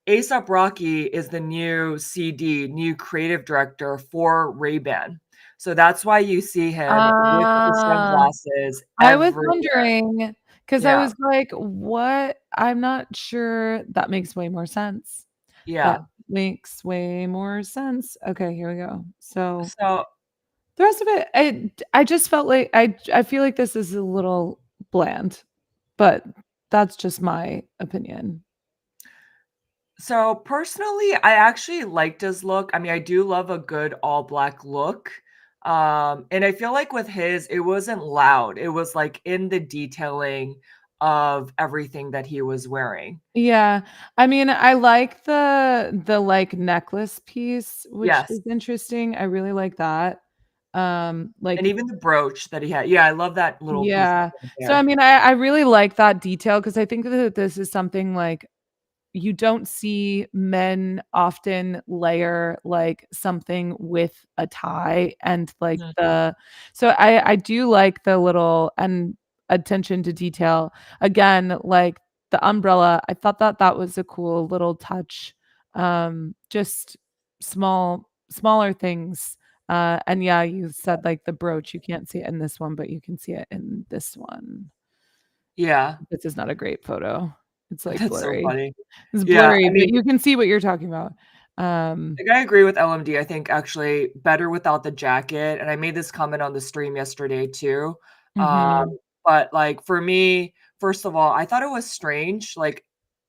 A$AP Rocky is the new CD, new creative director for Ray-Ban. So that's why you see him with the Uh, sunglasses I was everywhere. wondering because I Yeah, was like, what? I'm not sure. That makes way more sense. That yeah. makes way more sense. Okay, here we go. So So the rest of it, I just felt like I feel like this is a little bland, but that's just my opinion. So personally, I actually liked his look. I mean, I do love a good all black look. And I feel like with his, it wasn't loud. It was like in the detailing of everything that he was wearing. Yeah. I mean, I like the like necklace piece, which Yes. is interesting. I really like that. And Like even the brooch that he had. Yeah, I love that little piece yeah. right So I there. mean, I really like that detail because I think that this is something like you don't see men often layer like something with a tie and like Mhm. the so I do like the little and attention to detail. Again, like the umbrella, I thought that that was a cool little touch. Just smaller things. And yeah, you said like the brooch, you can't see it in this one, but you can see it in this one. Yeah. This is not a great photo. It's like That's so blurry. funny. It's Yeah, I blurry, but mean, you can see what you're talking about. like, I agree with LMD. I think actually better without the jacket, and I made this comment on the stream yesterday too. Um, Mhm, but, like, for me, first of all, I thought it was strange, like,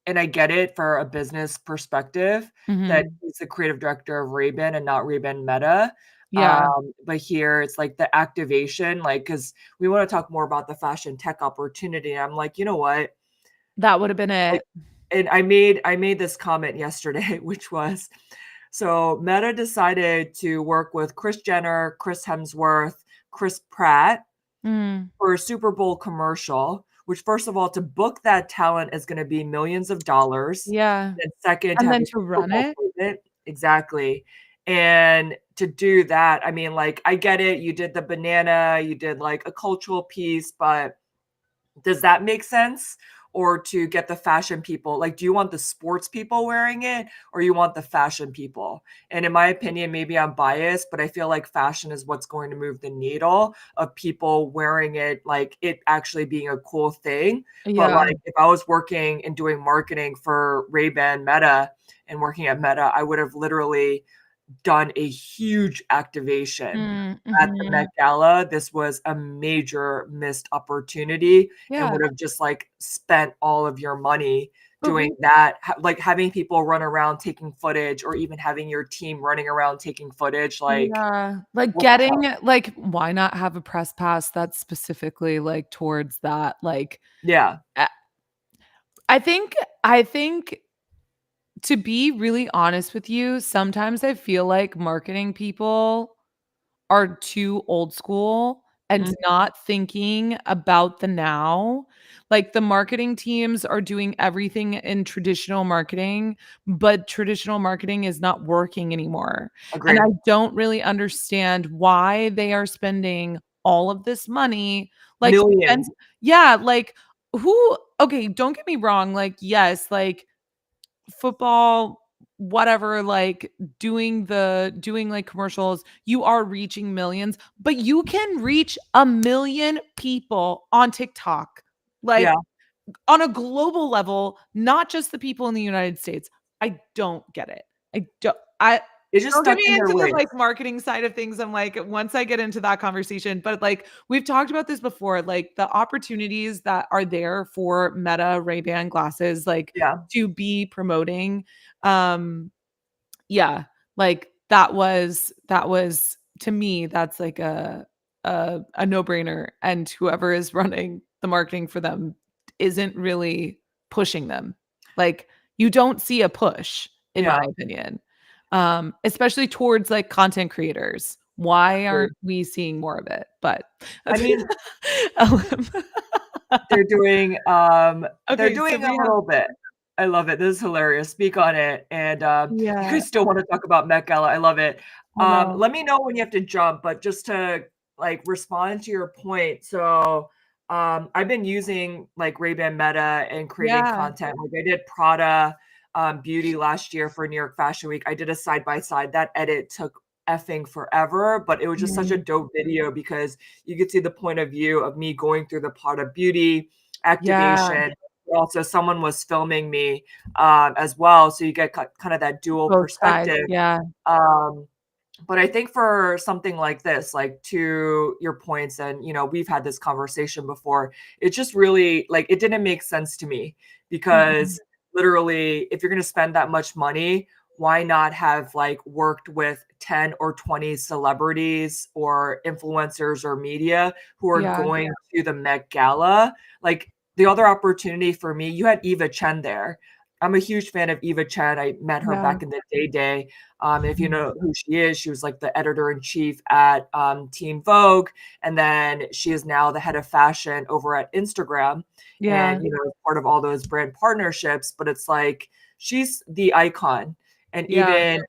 and I get it for a business perspective that mhm. he's the creative director of Ray-Ban and not Ray-Ban Meta. Yeah, But here it's like the activation, like, because we wanna talk more about the fashion tech opportunity, and I'm like, "You know what?" that would have been Like, it. and I made this comment yesterday, which was, so Meta decided to work with Kris Jenner, Chris Hemsworth, Chris Pratt Mm, for a Super Bowl commercial, which first of all, to book that talent is gonna be millions of dollars. yeah, And second, to and have then a to Super run Bowl it? present. Exactly. And to do that, I mean, like, I get it, you did the banana, you did, like, a cultural piece, but does that make sense? Or to get the fashion people, like, do you want the sports people wearing it or you want the fashion people? And in my opinion, maybe I'm biased, but I feel like fashion is what's going to move the needle of people wearing it, like it actually being a cool thing. But Yeah. like if I was working and doing marketing for Ray-Ban Meta and working at Meta, I would have literally done a huge activation Mm, at the Met mhm. Gala. This was a major missed opportunity and Yeah, would have just, like, spent all of your money but doing we that, ha like, having people run around taking footage or even having your team running around taking footage, like, yeah, like, what the hell? why not have a press pass that's specifically, like, towards that, like, Yeah, uh, I think to be really honest with you, sometimes I feel like marketing people are too old school and mhm, not thinking about the now. Like, the marketing teams are doing everything in traditional marketing, but traditional marketing is not working anymore. And I agree. don't really understand why they are spending all of this money. Like, spend Millions. yeah, like, who okay, don't get me wrong, like, yes, like, football, whatever, like doing like commercials, you are reaching millions, but you can reach 1,000,000 people on TikTok, like Yeah, on a global level, not just the people in the United States. I don't get it. I it's just don't get stuck me in their into the, ways. like, marketing side of things. I'm like, once I get into that conversation, but, like, we've talked about this before, like, the opportunities that are there for Meta Ray-Ban glasses, like, Yeah, to be promoting, um, yeah, like, that was to me, that's like a no-brainer, and whoever is running the marketing for them isn't really pushing them. Like, you don't see a push, in my yeah, opinion, especially towards, like, content creators. Why agree. aren't we seeing more of it? But I mean, Um, they're doing, they're okay, so doing a we have little bit. I love it. This is hilarious. Speak on it, and, you yeah, guys still wanna talk about Met Gala. I love it. I know. Let me know when you have to jump, but just to, like, respond to your point, so, I've been using, like, Ray-Ban Meta and creating Yeah, content. Like, I did Prada, beauty last year for New York Fashion Week. I did a side by side. That edit took effing forever, but it was just such a mhm, dope video because you could see the point of view of me going through the pot of beauty yeah, activation. Also, someone was filming me as well, so you get kind of that dual both sides, perspective. yeah, Um, but I think for something like this, like to your points, and we've had this conversation before, it just really like it didn't make sense to me mhm, because literally, if you're going to spend that much money, why not have like worked with 10 or 20 celebrities or influencers or media who are yeah, going to the Met Gala? Like the other opportunity for me, you had Eva Chen there. I'm a huge fan of Eva Chen. I met her yeah, back in the day. If you mhm, know who she was like the editor in chief at Teen Vogue, and then she is now the head of fashion over at Instagram, yeah, and part of all those brand partnerships. But it's like she's the icon, and yeah, even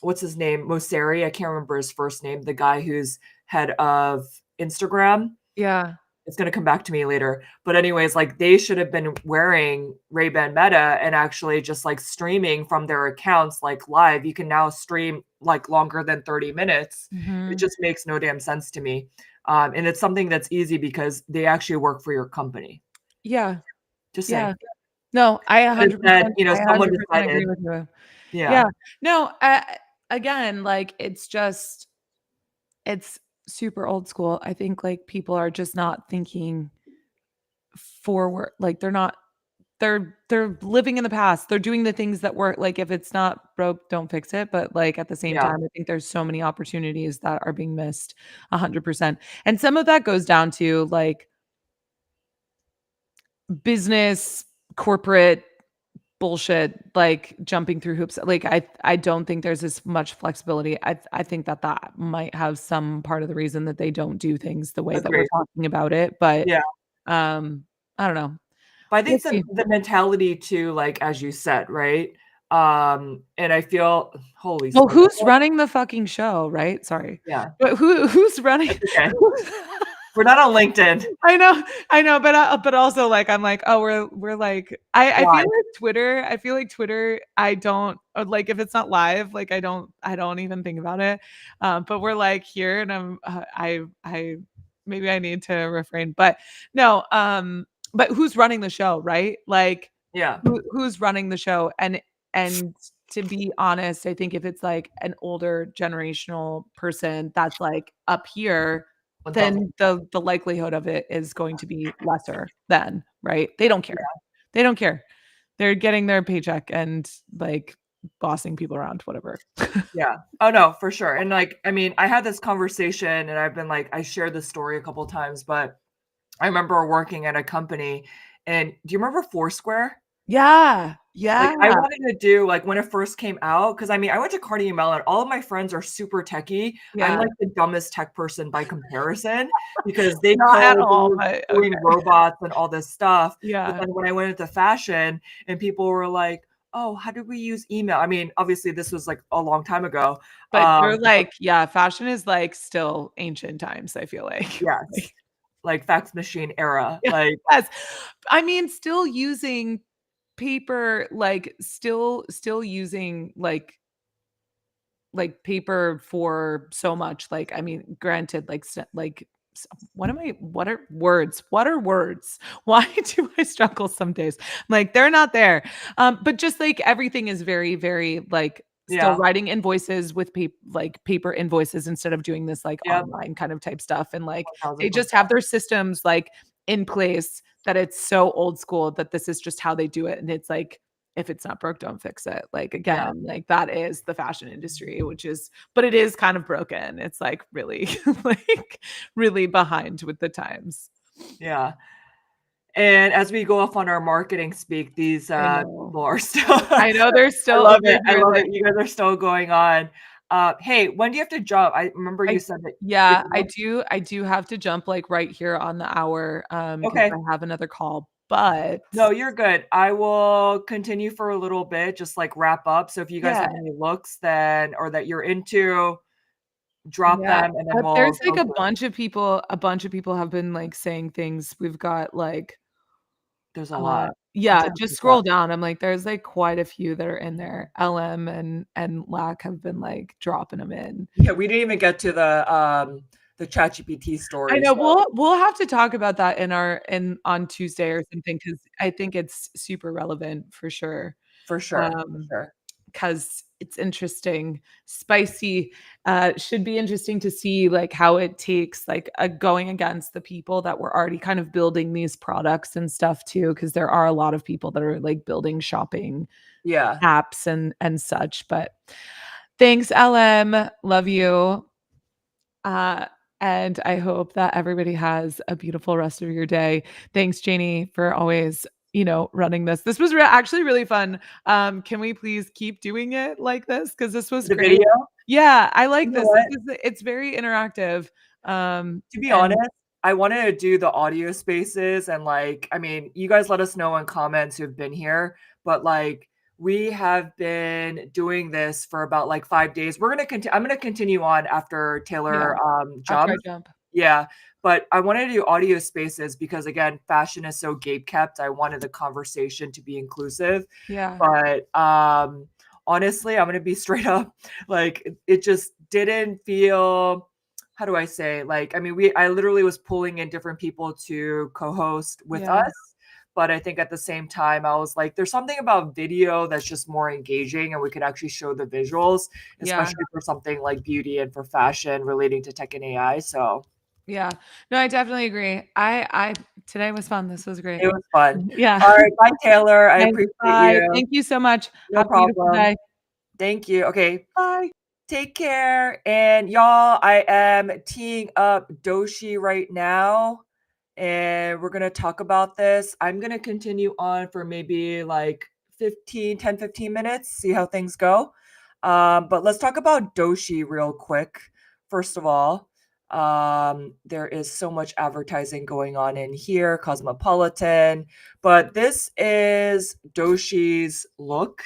what's his name, Mosseri? I can't remember his first name. The guy who's head of Instagram, yeah, it's gonna come back to me later. But anyways, like they should have been wearing Ray-Ban Meta and actually just like streaming from their accounts like live. You can now stream like longer than 30 minutes. It mhm, just makes no damn sense to me. And it's something that's easy because they actually work for your company. yeah, Just yeah. saying. No, I But 100%, instead, you know, I someone 100% decided. agree with you. Yeah, Yeah. No, again, like, it's super old school. I think, like, people are just not thinking forward. Like, they're living in the past. They're doing the things that work. Like, if it's not broke, don't fix it. But, like, at the same yeah, time, I think there's so many opportunities that are being missed 100%. And some of that goes down to, like, business, corporate bullshit, like, jumping through hoops. Like, I don't think there's as much flexibility. I think that might have some part of the reason that they don't do things the way that we're agreed. talking about it, but, Yeah. um, I don't know. But I We'll think see. the mentality too, like, as you said, right? And I feel holy Well, smokes, I who's feel like running the fucking show, right? Sorry. yeah, But who's running that's okay. We're not on LinkedIn. I know, but also, like, I'm like, "Oh, we're like." Why? I feel like Twitter, I don't like, if it's not live, like, I don't even think about it, but we're, like, here, and I maybe I need to refrain, but no, but who's running the show, right? Like, Yeah, who's running the show? And to be honest, I think if it's, like, an older generational person that's, like, up here, 1,000. then the likelihood of it is going to be lesser then, right? They don't care. Yeah, They don't care. They're getting their paycheck and, like, bossing people around, whatever. yeah. Oh, no, for sure, and, like, I mean, I had this conversation, and I've been like I shared this story a couple times, but I remember working at a company, and do you remember Foursquare? Yeah, Like, yeah, I wanted to do like, when it first came out, because I mean, I went to Carnegie Mellon, all of my friends are super techie. I'm, yeah. like, the dumbest tech person by comparison, because they Not at code, they all, were but okay. doing robots and all this stuff, but Yeah, then when I went into fashion and people were like, "Oh, how do we use email?" I mean, obviously, this was, like, a long time ago, but they're but like, yeah, fashion is, like, still ancient times, I feel like. yes, Like, like, fax machine era, like yes. I mean, still using paper, like, still using, like, paper for so much, like, I mean, granted, like, what are words? Why do I struggle some days? Like, they're not there. But just, like, everything is very, very, like, still yeah, writing invoices with paper invoices instead of doing this, like, yep, online kind of type stuff, and, like, they just 1000%. have their systems, like, in place that it's so old school that this is just how they do it, and it's like, if it's not broke, don't fix it. Like, Yeah, again, like, that is the fashion industry, but it is kind of broken. It's, like, really, like, really behind with the times. yeah. And as we go off on our marketing speak, these, I know. people are still I know they're I still love it, I they're, love it. like, You guys are still going on. Hey, when do you have to jump? I remember you I said that you yeah, have to jump. I do have to jump, like, right here on the hour, because Okay. I have another call, but No, you're good. I will continue for a little bit, just, like, wrap up. So if you guys yeah, have any looks then or that you're into, drop yeah. them, and then There's, we'll like, go through. a bunch of people have been, like, saying things. We've got, like, There's a lot. I'm yeah, trying to just keep up. scroll down. I'm like, there's, like, quite a few that are in there. LM and LAC have been, like, dropping them in. Yeah, we didn't even get to the ChatGPT I story, know, so we'll have to talk about that in on Tuesday or something, because I think it's super relevant for sure. for sure, for Um, sure. Because it's interesting, spicy, should be interesting to see, like, how it takes, like, going against the people that were already kind of building these products and stuff too, because there are a lot of people that are, like, building shopping Yeah. apps and such, but thanks, LM, love you, uh, and I hope that everybody has a beautiful rest of your day. Thanks, Janie, for always, running this. This was actually really fun. Can we please keep doing it like this? Because this was The great. video? Yeah, I You like know this. what? It's very interactive. To be And honest, I wanted to do the audio spaces and, like, I mean, you guys let us know in comments who've been here, but, like, we have been doing this for about, like, 5 days. I'm gonna continue on after yeah, Taylor, after I jumps. jump. Yeah, but I wanted to do audio spaces because, again, fashion is so gatekept. I wanted the conversation to be inclusive, Yeah, but, honestly, I'm gonna be straight up, like, it just didn't feel how do I say? Like, I mean, I literally was pulling in different people to co-host with yeah, us, But I think at the same time, I was like, there's something about video that's just more engaging and we could actually show the visuals, Yeah. especially for something like beauty and for fashion relating to tech and AI. So Yeah. No, I definitely agree. I today was fun. This was great. it was fun. Yeah. All right. Bye, Taylor. I Thanks. appreciate Bye. you. Thank you so much. No Have a beautiful problem. day. Thank you. Okay. Bye. Take care. And y'all, I am teeing up Doshi right now. And we're going to talk about this. I'm going to continue on for maybe like 15 minutes, see how things go. But let's talk about Doshi real quick. First of all, there is so much advertising going on in here, Cosmopolitan. But this is Doshi's look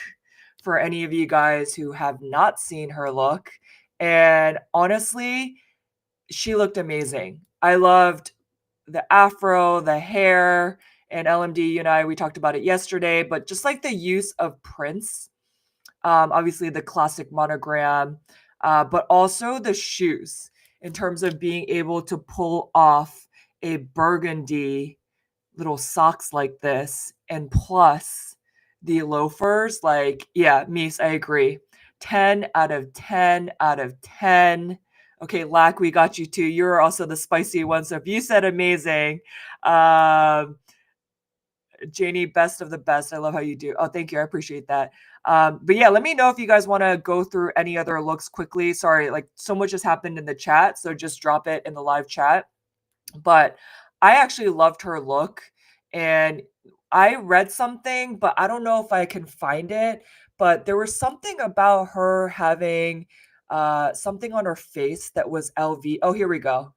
for any of you guys who have not seen her look. And honestly, she looked amazing. I loved the afro, the hair, and LMD, you and I, we talked about it yesterday, but just like the use of prints, obviously the classic monogram, but also the shoes in terms of being able to pull off a burgundy little socks like this, and plus the loafers. Like, yeah, Mies, I agree. 10 out of 10 out of 10. Okay, Lack, we got you too. You're also the spicy one. So if you said amazing, um, Janie, best of the best. I love how you do. Oh, thank you. I appreciate that. But yeah, let me know if you guys want to go through any other looks quickly. Sorry, like so much has happened in the chat. So just drop it in the live chat. But I actually loved her look. And I read something, but I don't know if I can find it. But there was something about her having something on her face that was LV. Oh, here we go.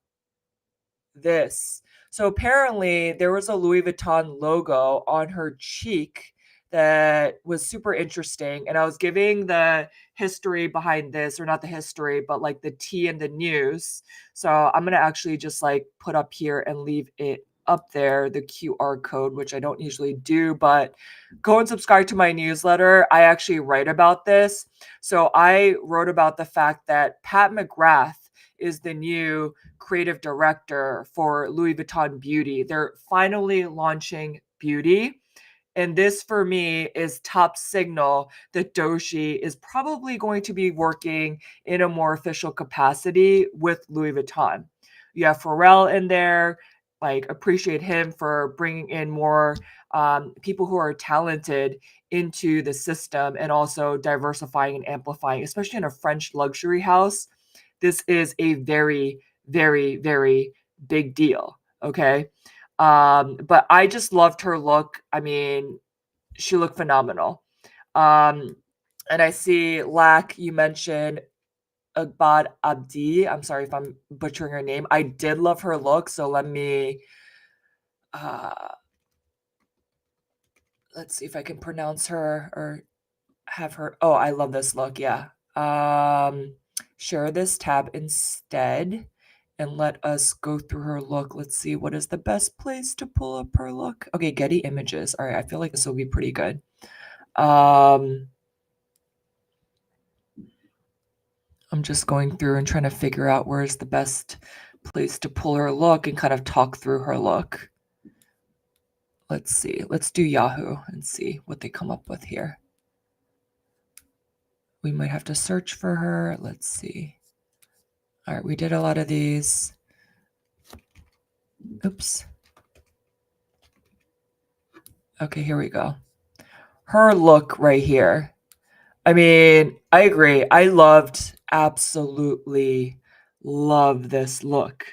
This. So apparently there was a Louis Vuitton logo on her cheek that was super interesting. And I was giving the history behind this, or not the history, but like the tea and the news. So I'm going to actually just like put up here and leave it up there, the QR code, which I don't usually do, but go and subscribe to my newsletter. I actually write about this. So I wrote about the fact that Pat McGrath is the new creative director for Louis Vuitton Beauty. They're finally launching Beauty. And this for me is top signal that Doshi is probably going to be working in a more official capacity with Louis Vuitton. You have Pharrell in there. Like, appreciate him for bringing in more people who are talented into the system and also diversifying and amplifying, especially in a French luxury house. This is a very, very, very big deal. Okay. But I just loved her look. I mean, she looked phenomenal. Um, and I see Lack, you mentioned Agbad Abdi. I'm sorry if I'm butchering her name. I did love her look. So uh, let's see if I can pronounce her or have her. Oh, I love this look. Yeah. Share this tab instead and let us go through her look. Let's see what is the best place to pull up her look. Okay, Getty Images. All right, I feel like this will be pretty good. I'm just going through and trying to figure out where's the best place to pull her look and kind of talk through her look. Let's see. Let's do Yahoo and see what they come up with here. We might have to search for her. Let's see. All right, we did a lot of these. Oops. Okay, here we go. Her look right here. I mean, I agree. I absolutely love this look.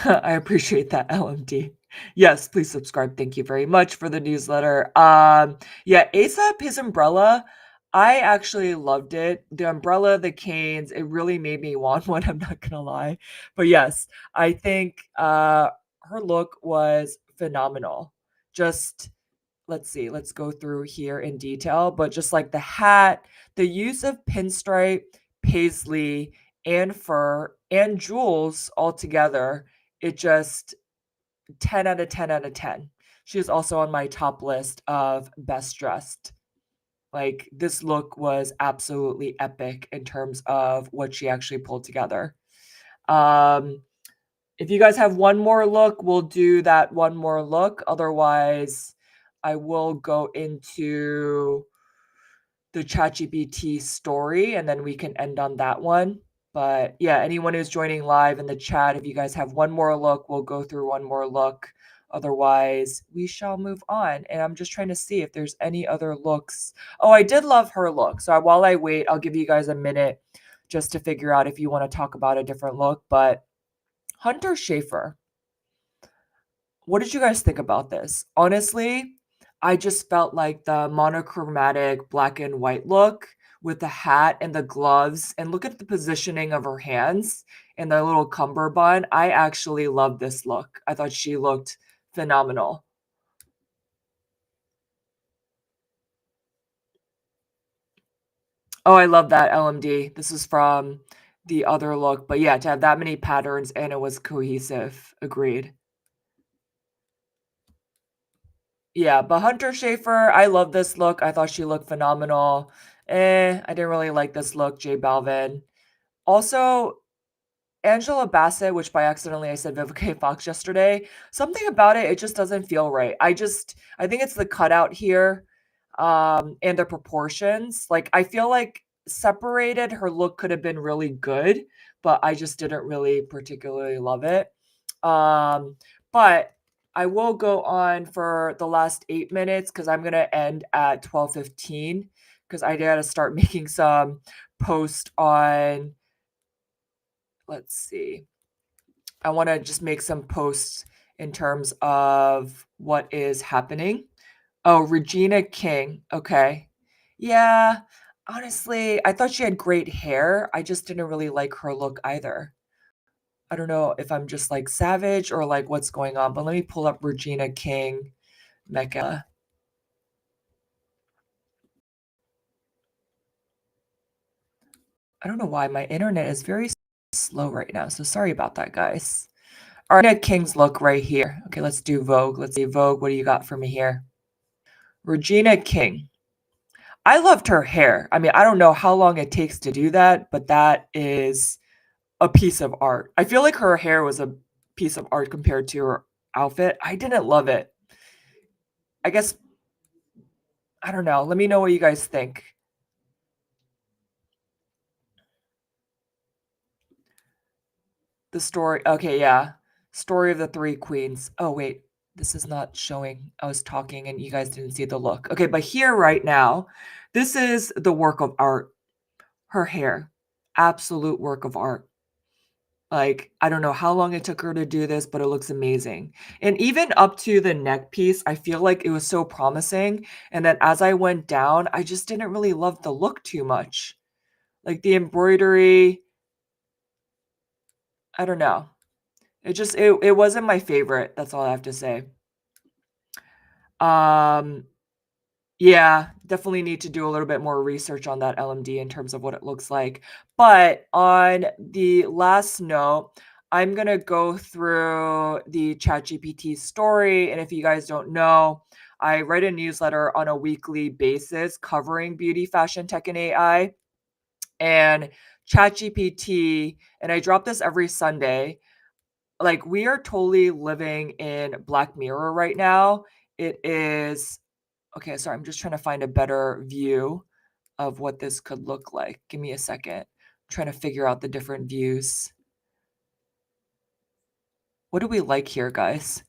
I appreciate that, LMD. Yes, please subscribe. Thank you very much for the newsletter. Yeah, ASAP, his umbrella, I actually loved it. The umbrella, the canes, it really made me want one, I'm not gonna lie. But yes, I think her look was phenomenal. Just let's see, let's go through here in detail, but just like the hat, the use of pinstripe, paisley, and fur and jewels all together, it just 10 out of 10 out of 10. She is also on my top list of best dressed. Like, this look was absolutely epic in terms of what she actually pulled together. Um, If you guys have one more look, we'll do that one more look. Otherwise, I will go into the ChatGPT story and then we can end on that one. But yeah, anyone who's joining live in the chat, if you guys have one more look, we'll go through one more look. Otherwise, we shall move on. And I'm just trying to see if there's any other looks. Oh, I did love her look. So while I wait, I'll give you guys a minute just to figure out if you want to talk about a different look. But Hunter Schafer, what did you guys think about this? Honestly, I just felt like the monochromatic black and white look with the hat and the gloves, and look at the positioning of her hands and the little cummerbund. I actually love this look. I thought she looked phenomenal. Oh, I love that LMD. This is from the other look, but yeah, to have that many patterns and it was cohesive. Agreed. Yeah, but Hunter Schafer, I love this look. I thought she looked phenomenal. I didn't really like this look, J Balvin. Also, Angela Bassett, which by accidentally I said Vivica Fox yesterday, something about it, it just doesn't feel right. I think it's the cutout here, and the proportions. Like, I feel like separated, her look could have been really good, but I just didn't really particularly love it. But I will go on for the last 8 minutes because I'm gonna end at 12:15 because I gotta start making some post on. Let's see. I want to just make some posts in terms of what is happening. Oh, Regina King. Okay. Yeah. Honestly, I thought she had great hair. I just didn't really like her look either. I don't know if I'm just like savage or like what's going on, but let me pull up Regina King Mecca. I don't know why my internet is very slow right now, so sorry about that, guys. All right, Regina King's look right here. Okay, let's do Vogue. Let's see, Vogue, what do you got for me here? Regina King. I loved her hair. I mean, I don't know how long it takes to do that, but that is a piece of art. I feel like her hair was a piece of art compared to her outfit. I didn't love it. I guess, I don't know. Let me know what you guys think. The story. Okay, yeah. Story of the Three Queens. Oh, wait. This is not showing. I was talking and you guys didn't see the look. Okay, but here right now, this is the work of art. Her hair. Absolute work of art. Like, I don't know how long it took her to do this, but it looks amazing. And even up to the neck piece, I feel like it was so promising. And then as I went down, I just didn't really love the look too much. Like the embroidery, I don't know. It wasn't my favorite. That's all I have to say. Um, Yeah, definitely need to do a little bit more research on that LMD in terms of what it looks like. But on the last note, I'm going to go through the ChatGPT story. And if you guys don't know, I write a newsletter on a weekly basis covering beauty, fashion, tech, and AI. And ChatGPT, and I drop this every Sunday. Like, we are totally living in Black Mirror right now. It is. Okay, sorry, I'm just trying to find a better view of what this could look like. Give me a second. I'm trying to figure out the different views. What do we like here, guys?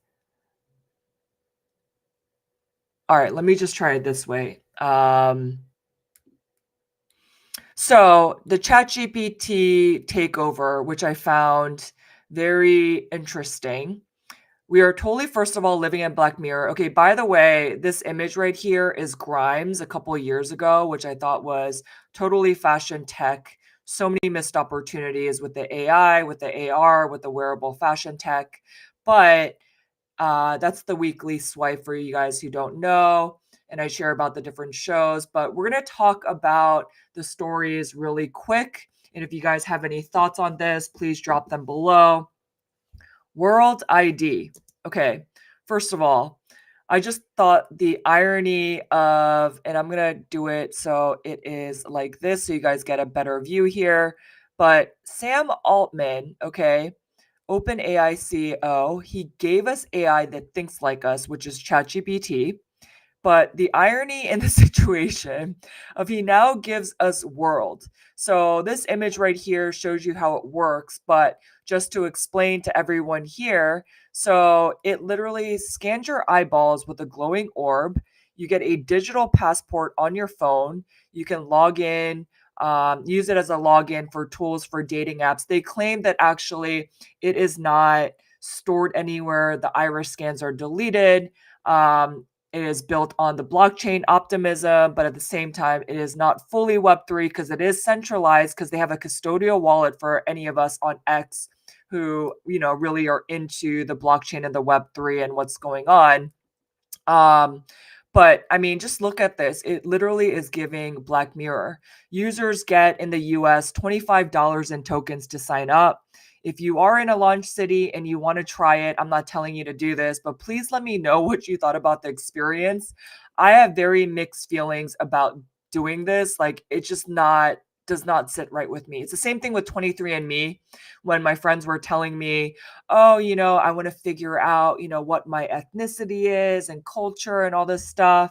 All right, let me just try it this way. So the ChatGPT takeover, which I found very interesting. We are totally, first of all, living in Black Mirror. Okay, by the way, this image right here is Grimes a couple of years ago, which I thought was totally fashion tech. So many missed opportunities with the AI, with the AR, with the wearable fashion tech. But that's the weekly swipe for you guys who don't know. And I share about the different shows. But we're going to talk about the stories really quick. And if you guys have any thoughts on this, please drop them below. World ID. Okay, first of all, I just thought the irony of, and I'm going to do it so it is like this so you guys get a better view here. But Sam Altman, okay, OpenAI CEO, he gave us AI that thinks like us, which is ChatGPT. But the irony in the situation of he now gives us world. So this image right here shows you how it works, but just to explain to everyone here, so it literally scans your eyeballs with a glowing orb. You get a digital passport on your phone. You can log in, use it as a login for tools for dating apps. They claim that actually it is not stored anywhere. The iris scans are deleted. It is built on the blockchain optimism, but at the same time, it is not fully Web3 because it is centralized because they have a custodial wallet for any of us on X who, really are into the blockchain and the Web3 and what's going on. Um, but I mean, just look at this. It literally is giving Black Mirror. Users get in the US $25 in tokens to sign up. If you are in a launch city and you want to try it, I'm not telling you to do this, but please let me know what you thought about the experience. I have very mixed feelings about doing this. Like, it's just not does not sit right with me. It's the same thing with 23andMe when my friends were telling me, oh, I want to figure out, what my ethnicity is and culture and all this stuff.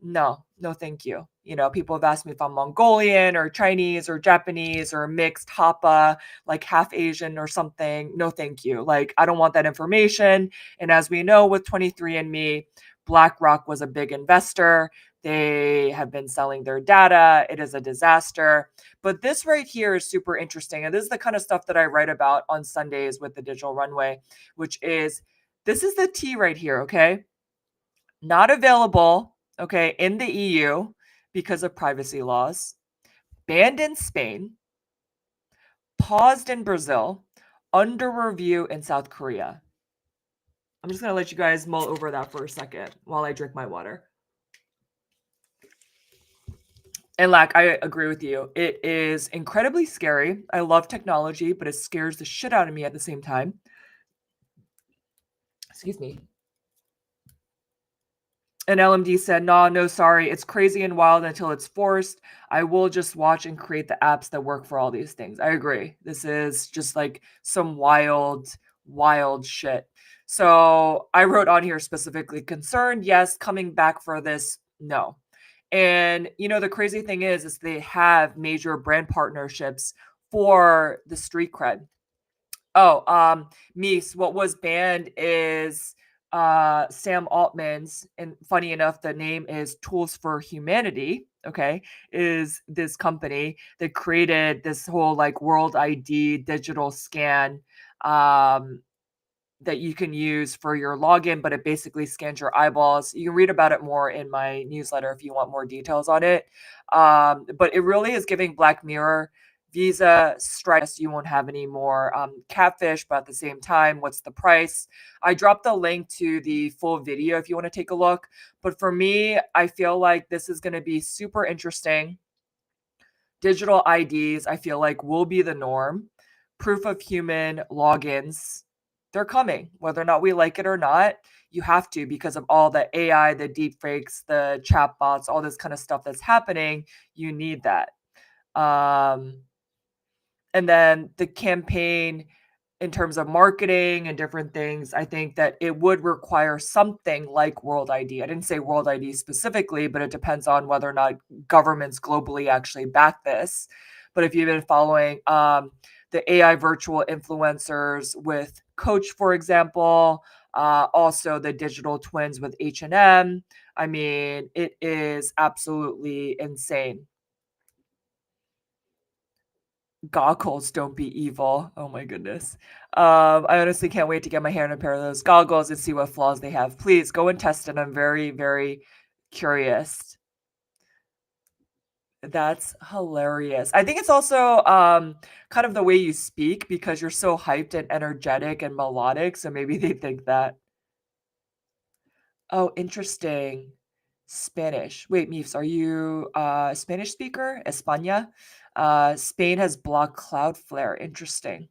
No, no, thank you. People have asked me if I'm Mongolian or Chinese or Japanese or mixed Hapa, like half Asian or something. No, thank you. Like, I don't want that information. And as we know with 23andMe, BlackRock was a big investor. They have been selling their data. It is a disaster. But this right here is super interesting. And this is the kind of stuff that I write about on Sundays with the Digital Runway, which is this is the T right here, okay? Not available, okay, in the EU because of privacy laws, banned in Spain, paused in Brazil, under review in South Korea. I'm just going to let you guys mull over that for a second while I drink my water. And I agree with you. It is incredibly scary. I love technology, but it scares the shit out of me at the same time. Excuse me. And LMD said, no, sorry. It's crazy and wild until it's forced. I will just watch and create the apps that work for all these things. I agree. This is just like some wild, wild shit. So I wrote on here specifically concerned. Yes. Coming back for this. No. And, the crazy thing is they have major brand partnerships for the street cred. Oh, Mies, what was banned is Sam Altman's, and funny enough, the name is Tools for Humanity, okay, is this company that created this whole like World ID digital scan that you can use for your login, but it basically scans your eyeballs. You can read about it more in my newsletter if you want more details on it. But it really is giving Black Mirror Visa, Stripe. You won't have any more catfish, but at the same time, what's the price? I dropped the link to the full video if you want to take a look. But for me, I feel like this is going to be super interesting. Digital IDs, I feel like, will be the norm. Proof of human logins, they're coming, whether or not we like it or not. You have to because of all the AI, the deep fakes, the chatbots, all this kind of stuff that's happening. You need that. And then the campaign in terms of marketing and different things, I think that it would require something like World ID. I didn't say World ID specifically, but it depends on whether or not governments globally actually back this. But if you've been following the AI virtual influencers with Coach, for example, also the digital twins with H&M, I mean, it is absolutely insane. Goggles don't be evil. Oh my goodness. I honestly can't wait to get my hair in a pair of those goggles and see what flaws they have. Please go and test it. I'm very, very curious. That's hilarious. I think it's also kind of the way you speak because you're so hyped and energetic and melodic. So maybe they think that. Oh, interesting. Spanish. Wait, Meefs, are you a Spanish speaker? España? Spain has blocked Cloudflare. Interesting.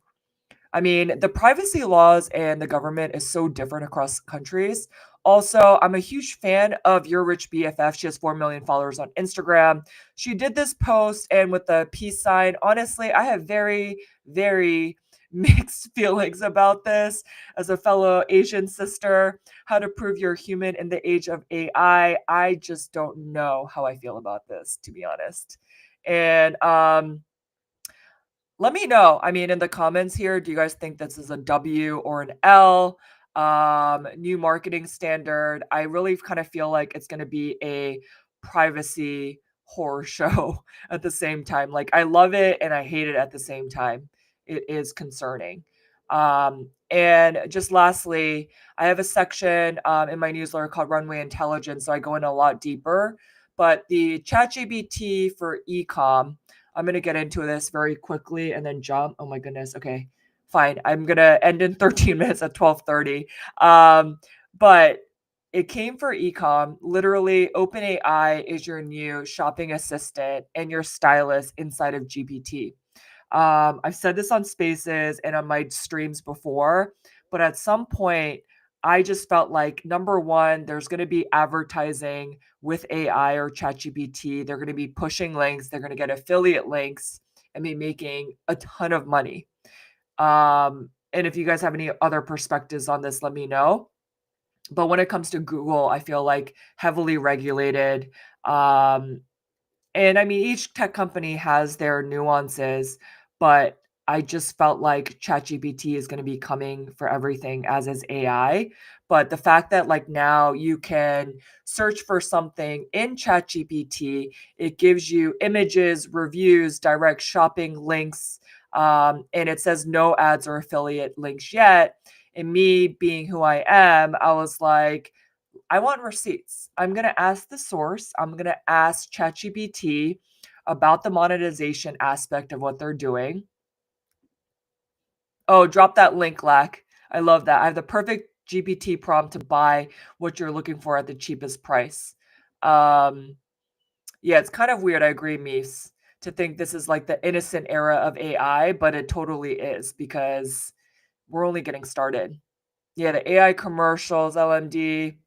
I mean, the privacy laws and the government is so different across countries. Also, I'm a huge fan of Your Rich BFF. She has 4 million followers on Instagram. She did this post and with the peace sign. Honestly, I have very, very mixed feelings about this as a fellow Asian sister. How to prove you're human in the age of AI. I just don't know how I feel about this, to be honest. And let me know. I mean, in the comments here, do you guys think this is a W or an L? New marketing standard. I really kind of feel like it's going to be a privacy horror show at the same time. Like, I love it and I hate it at the same time. It is concerning. And just lastly, I have a section in my newsletter called Runway Intelligence, so I go in a lot deeper. But the ChatGPT for ecom, I'm going to get into this very quickly and then jump. Oh my goodness. Okay, fine. I'm going to end in 13 minutes at 12:30. But it came for ecom. Literally, OpenAI is your new shopping assistant and your stylist inside of GPT. I've said this on Spaces and on my streams before, but at some point, I just felt like number one, there's going to be advertising with AI or ChatGPT. They're going to be pushing links, they're going to get affiliate links and be making a ton of money. And if you guys have any other perspectives on this, let me know. But when it comes to Google, I feel like heavily regulated. And I mean, each tech company has their nuances, but I just felt like ChatGPT is going to be coming for everything, as is AI. But the fact that like now you can search for something in ChatGPT, it gives you images, reviews, direct shopping links, and it says no ads or affiliate links yet. And me being who I am, I was like, I want receipts. I'm going to ask the source. I'm going to ask ChatGPT about the monetization aspect of what they're doing. Oh, drop that link, Lack. I love that. I have the perfect GPT prompt to buy what you're looking for at the cheapest price. Yeah, it's kind of weird. I agree, Mies, to think this is like the innocent era of AI, but it totally is because we're only getting started. Yeah, the AI commercials, LMD.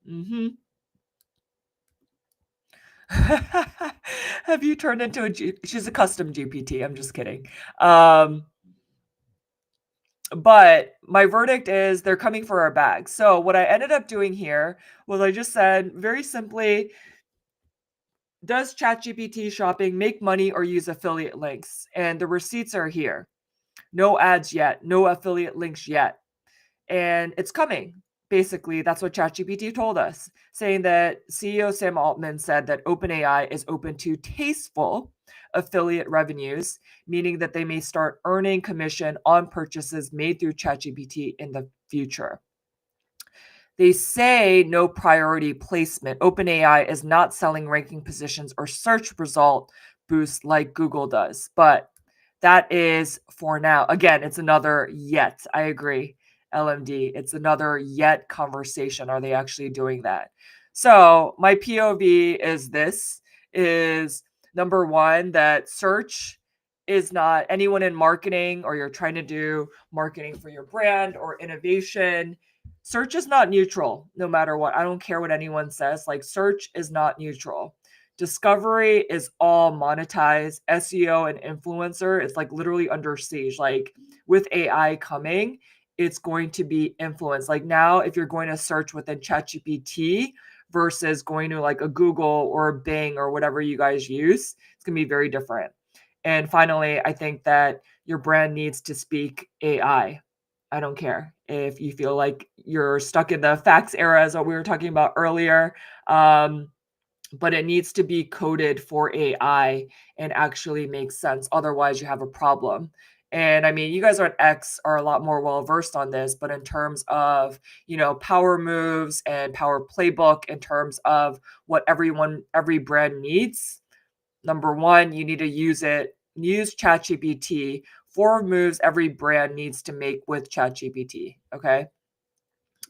Mm-hmm. Have you turned into she's a custom GPT. I'm just kidding. But my verdict is they're coming for our bags. So what I ended up doing here was I just said very simply, does ChatGPT shopping make money or use affiliate links? And the receipts are here. No ads yet, no affiliate links yet. And it's coming. Basically, that's what ChatGPT told us, saying that CEO Sam Altman said that OpenAI is open to tasteful affiliate revenues, meaning that they may start earning commission on purchases made through ChatGPT in the future. They say no priority placement. OpenAI is not selling ranking positions or search result boosts like Google does, but that is for now. Again, it's another yet. I agree, LMD. It's another yet conversation. Are they actually doing that? So my POV is number one, that search is not anyone in marketing or you're trying to do marketing for your brand or innovation. Search is not neutral no matter what. I don't care what anyone says. Like, search is not neutral. Discovery is all monetized. SEO and influencer is like literally under siege. Like, with AI coming, it's going to be influenced. Like, now, if you're going to search within ChatGPT versus going to like a Google or a Bing or whatever you guys use, it's going to be very different. And finally, I think that your brand needs to speak AI. I don't care if you feel like you're stuck in the fax era, as what we were talking about earlier. But it needs to be coded for AI and actually make sense. Otherwise, you have a problem. And I mean, you guys on X are a lot more well versed on this, but in terms of, power moves and power playbook, in terms of what every brand needs, number one, you need to use ChatGPT for moves every brand needs to make with ChatGPT. Okay.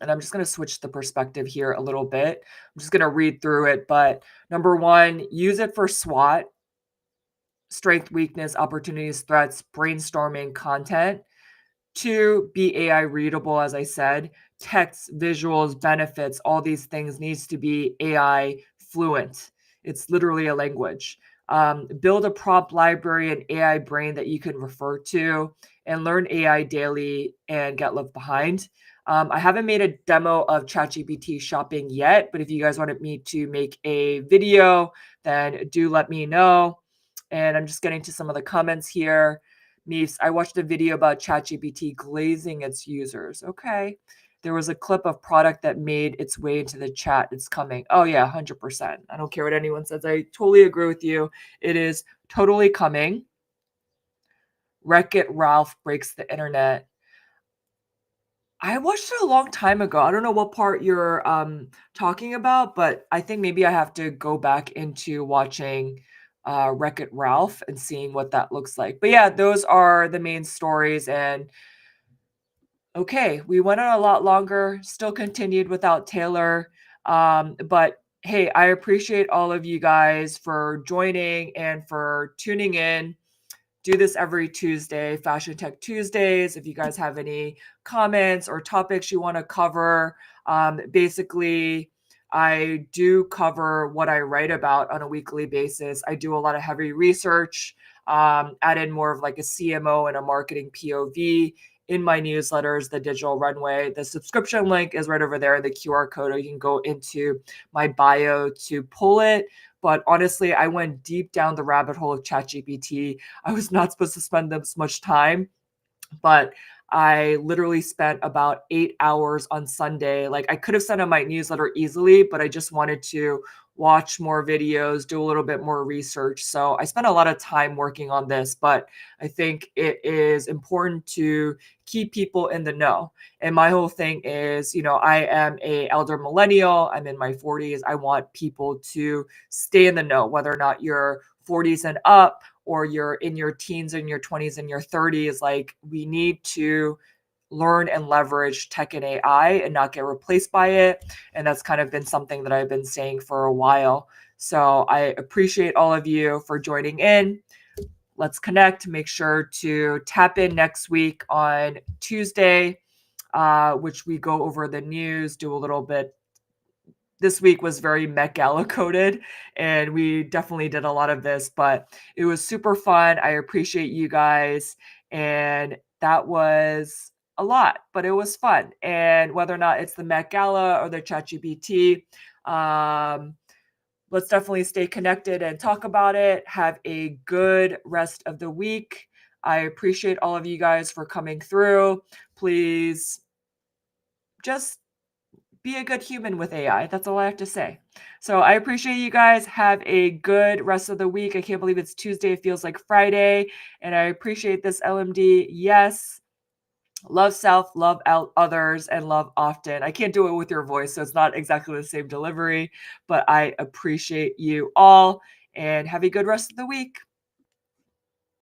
And I'm just going to switch the perspective here a little bit. I'm just going to read through it. But number one, use it for SWOT, strength, weakness, opportunities, threats, brainstorming content. Two, be AI readable, as I said. Text, visuals, benefits, all these things needs to be AI fluent. It's literally a language. build a prompt library and AI brain that you can refer to, and learn AI daily and get left behind. I haven't made a demo of ChatGPT shopping yet, but if you guys wanted me to make a video, then do let me know. And I'm just getting to some of the comments here. Meefs, I watched a video about ChatGPT glazing its users. Okay. There was a clip of product that made its way into the chat. It's coming. Oh yeah, 100%. I don't care what anyone says. I totally agree with you. It is totally coming. Wreck-It Ralph breaks the internet. I watched it a long time ago. I don't know what part you're talking about, but I think maybe I have to go back into watching Wreck-It Ralph and seeing what that looks like. But yeah, those are the main stories. And okay, we went on a lot longer, still continued without Taylor. But hey, I appreciate all of you guys for joining and for tuning in. Do this every Tuesday, Fashion Tech Tuesdays. If you guys have any comments or topics you want to cover, basically, I do cover what I write about on a weekly basis. I do a lot of heavy research, add in more of like a CMO and a marketing POV in my newsletters, the Digital Runway. The subscription link is right over there in the QR code, or you can go into my bio to pull it. But honestly, I went deep down the rabbit hole of ChatGPT. I was not supposed to spend this much time, but I literally spent about 8 hours on Sunday. Like, I could have sent out my newsletter easily, but I just wanted to watch more videos, do a little bit more research. So I spent a lot of time working on this, but I think it is important to keep people in the know. And my whole thing is, I am a elder millennial. I'm in my 40s. I want people to stay in the know, whether or not you're 40s and up, or you're in your teens and your 20s and your 30s. Like, we need to learn and leverage tech and AI and not get replaced by it. And that's kind of been something that I've been saying for a while. So I appreciate all of you for joining in. Let's connect. Make sure to tap in next week on Tuesday, which we go over the news, do a little bit. This week was very Met Gala coded, and we definitely did a lot of this, but it was super fun. I appreciate you guys. And that was a lot, but it was fun. And whether or not it's the Met Gala or the ChatGPT, let's definitely stay connected and talk about it. Have a good rest of the week. I appreciate all of you guys for coming through. Please just be a good human with AI. That's all I have to say. So I appreciate you guys. Have a good rest of the week. I can't believe it's Tuesday. It feels like Friday. And I appreciate this, LMD. Yes. Love self, love others, and love often. I can't do it with your voice, so it's not exactly the same delivery, but I appreciate you all, and have a good rest of the week.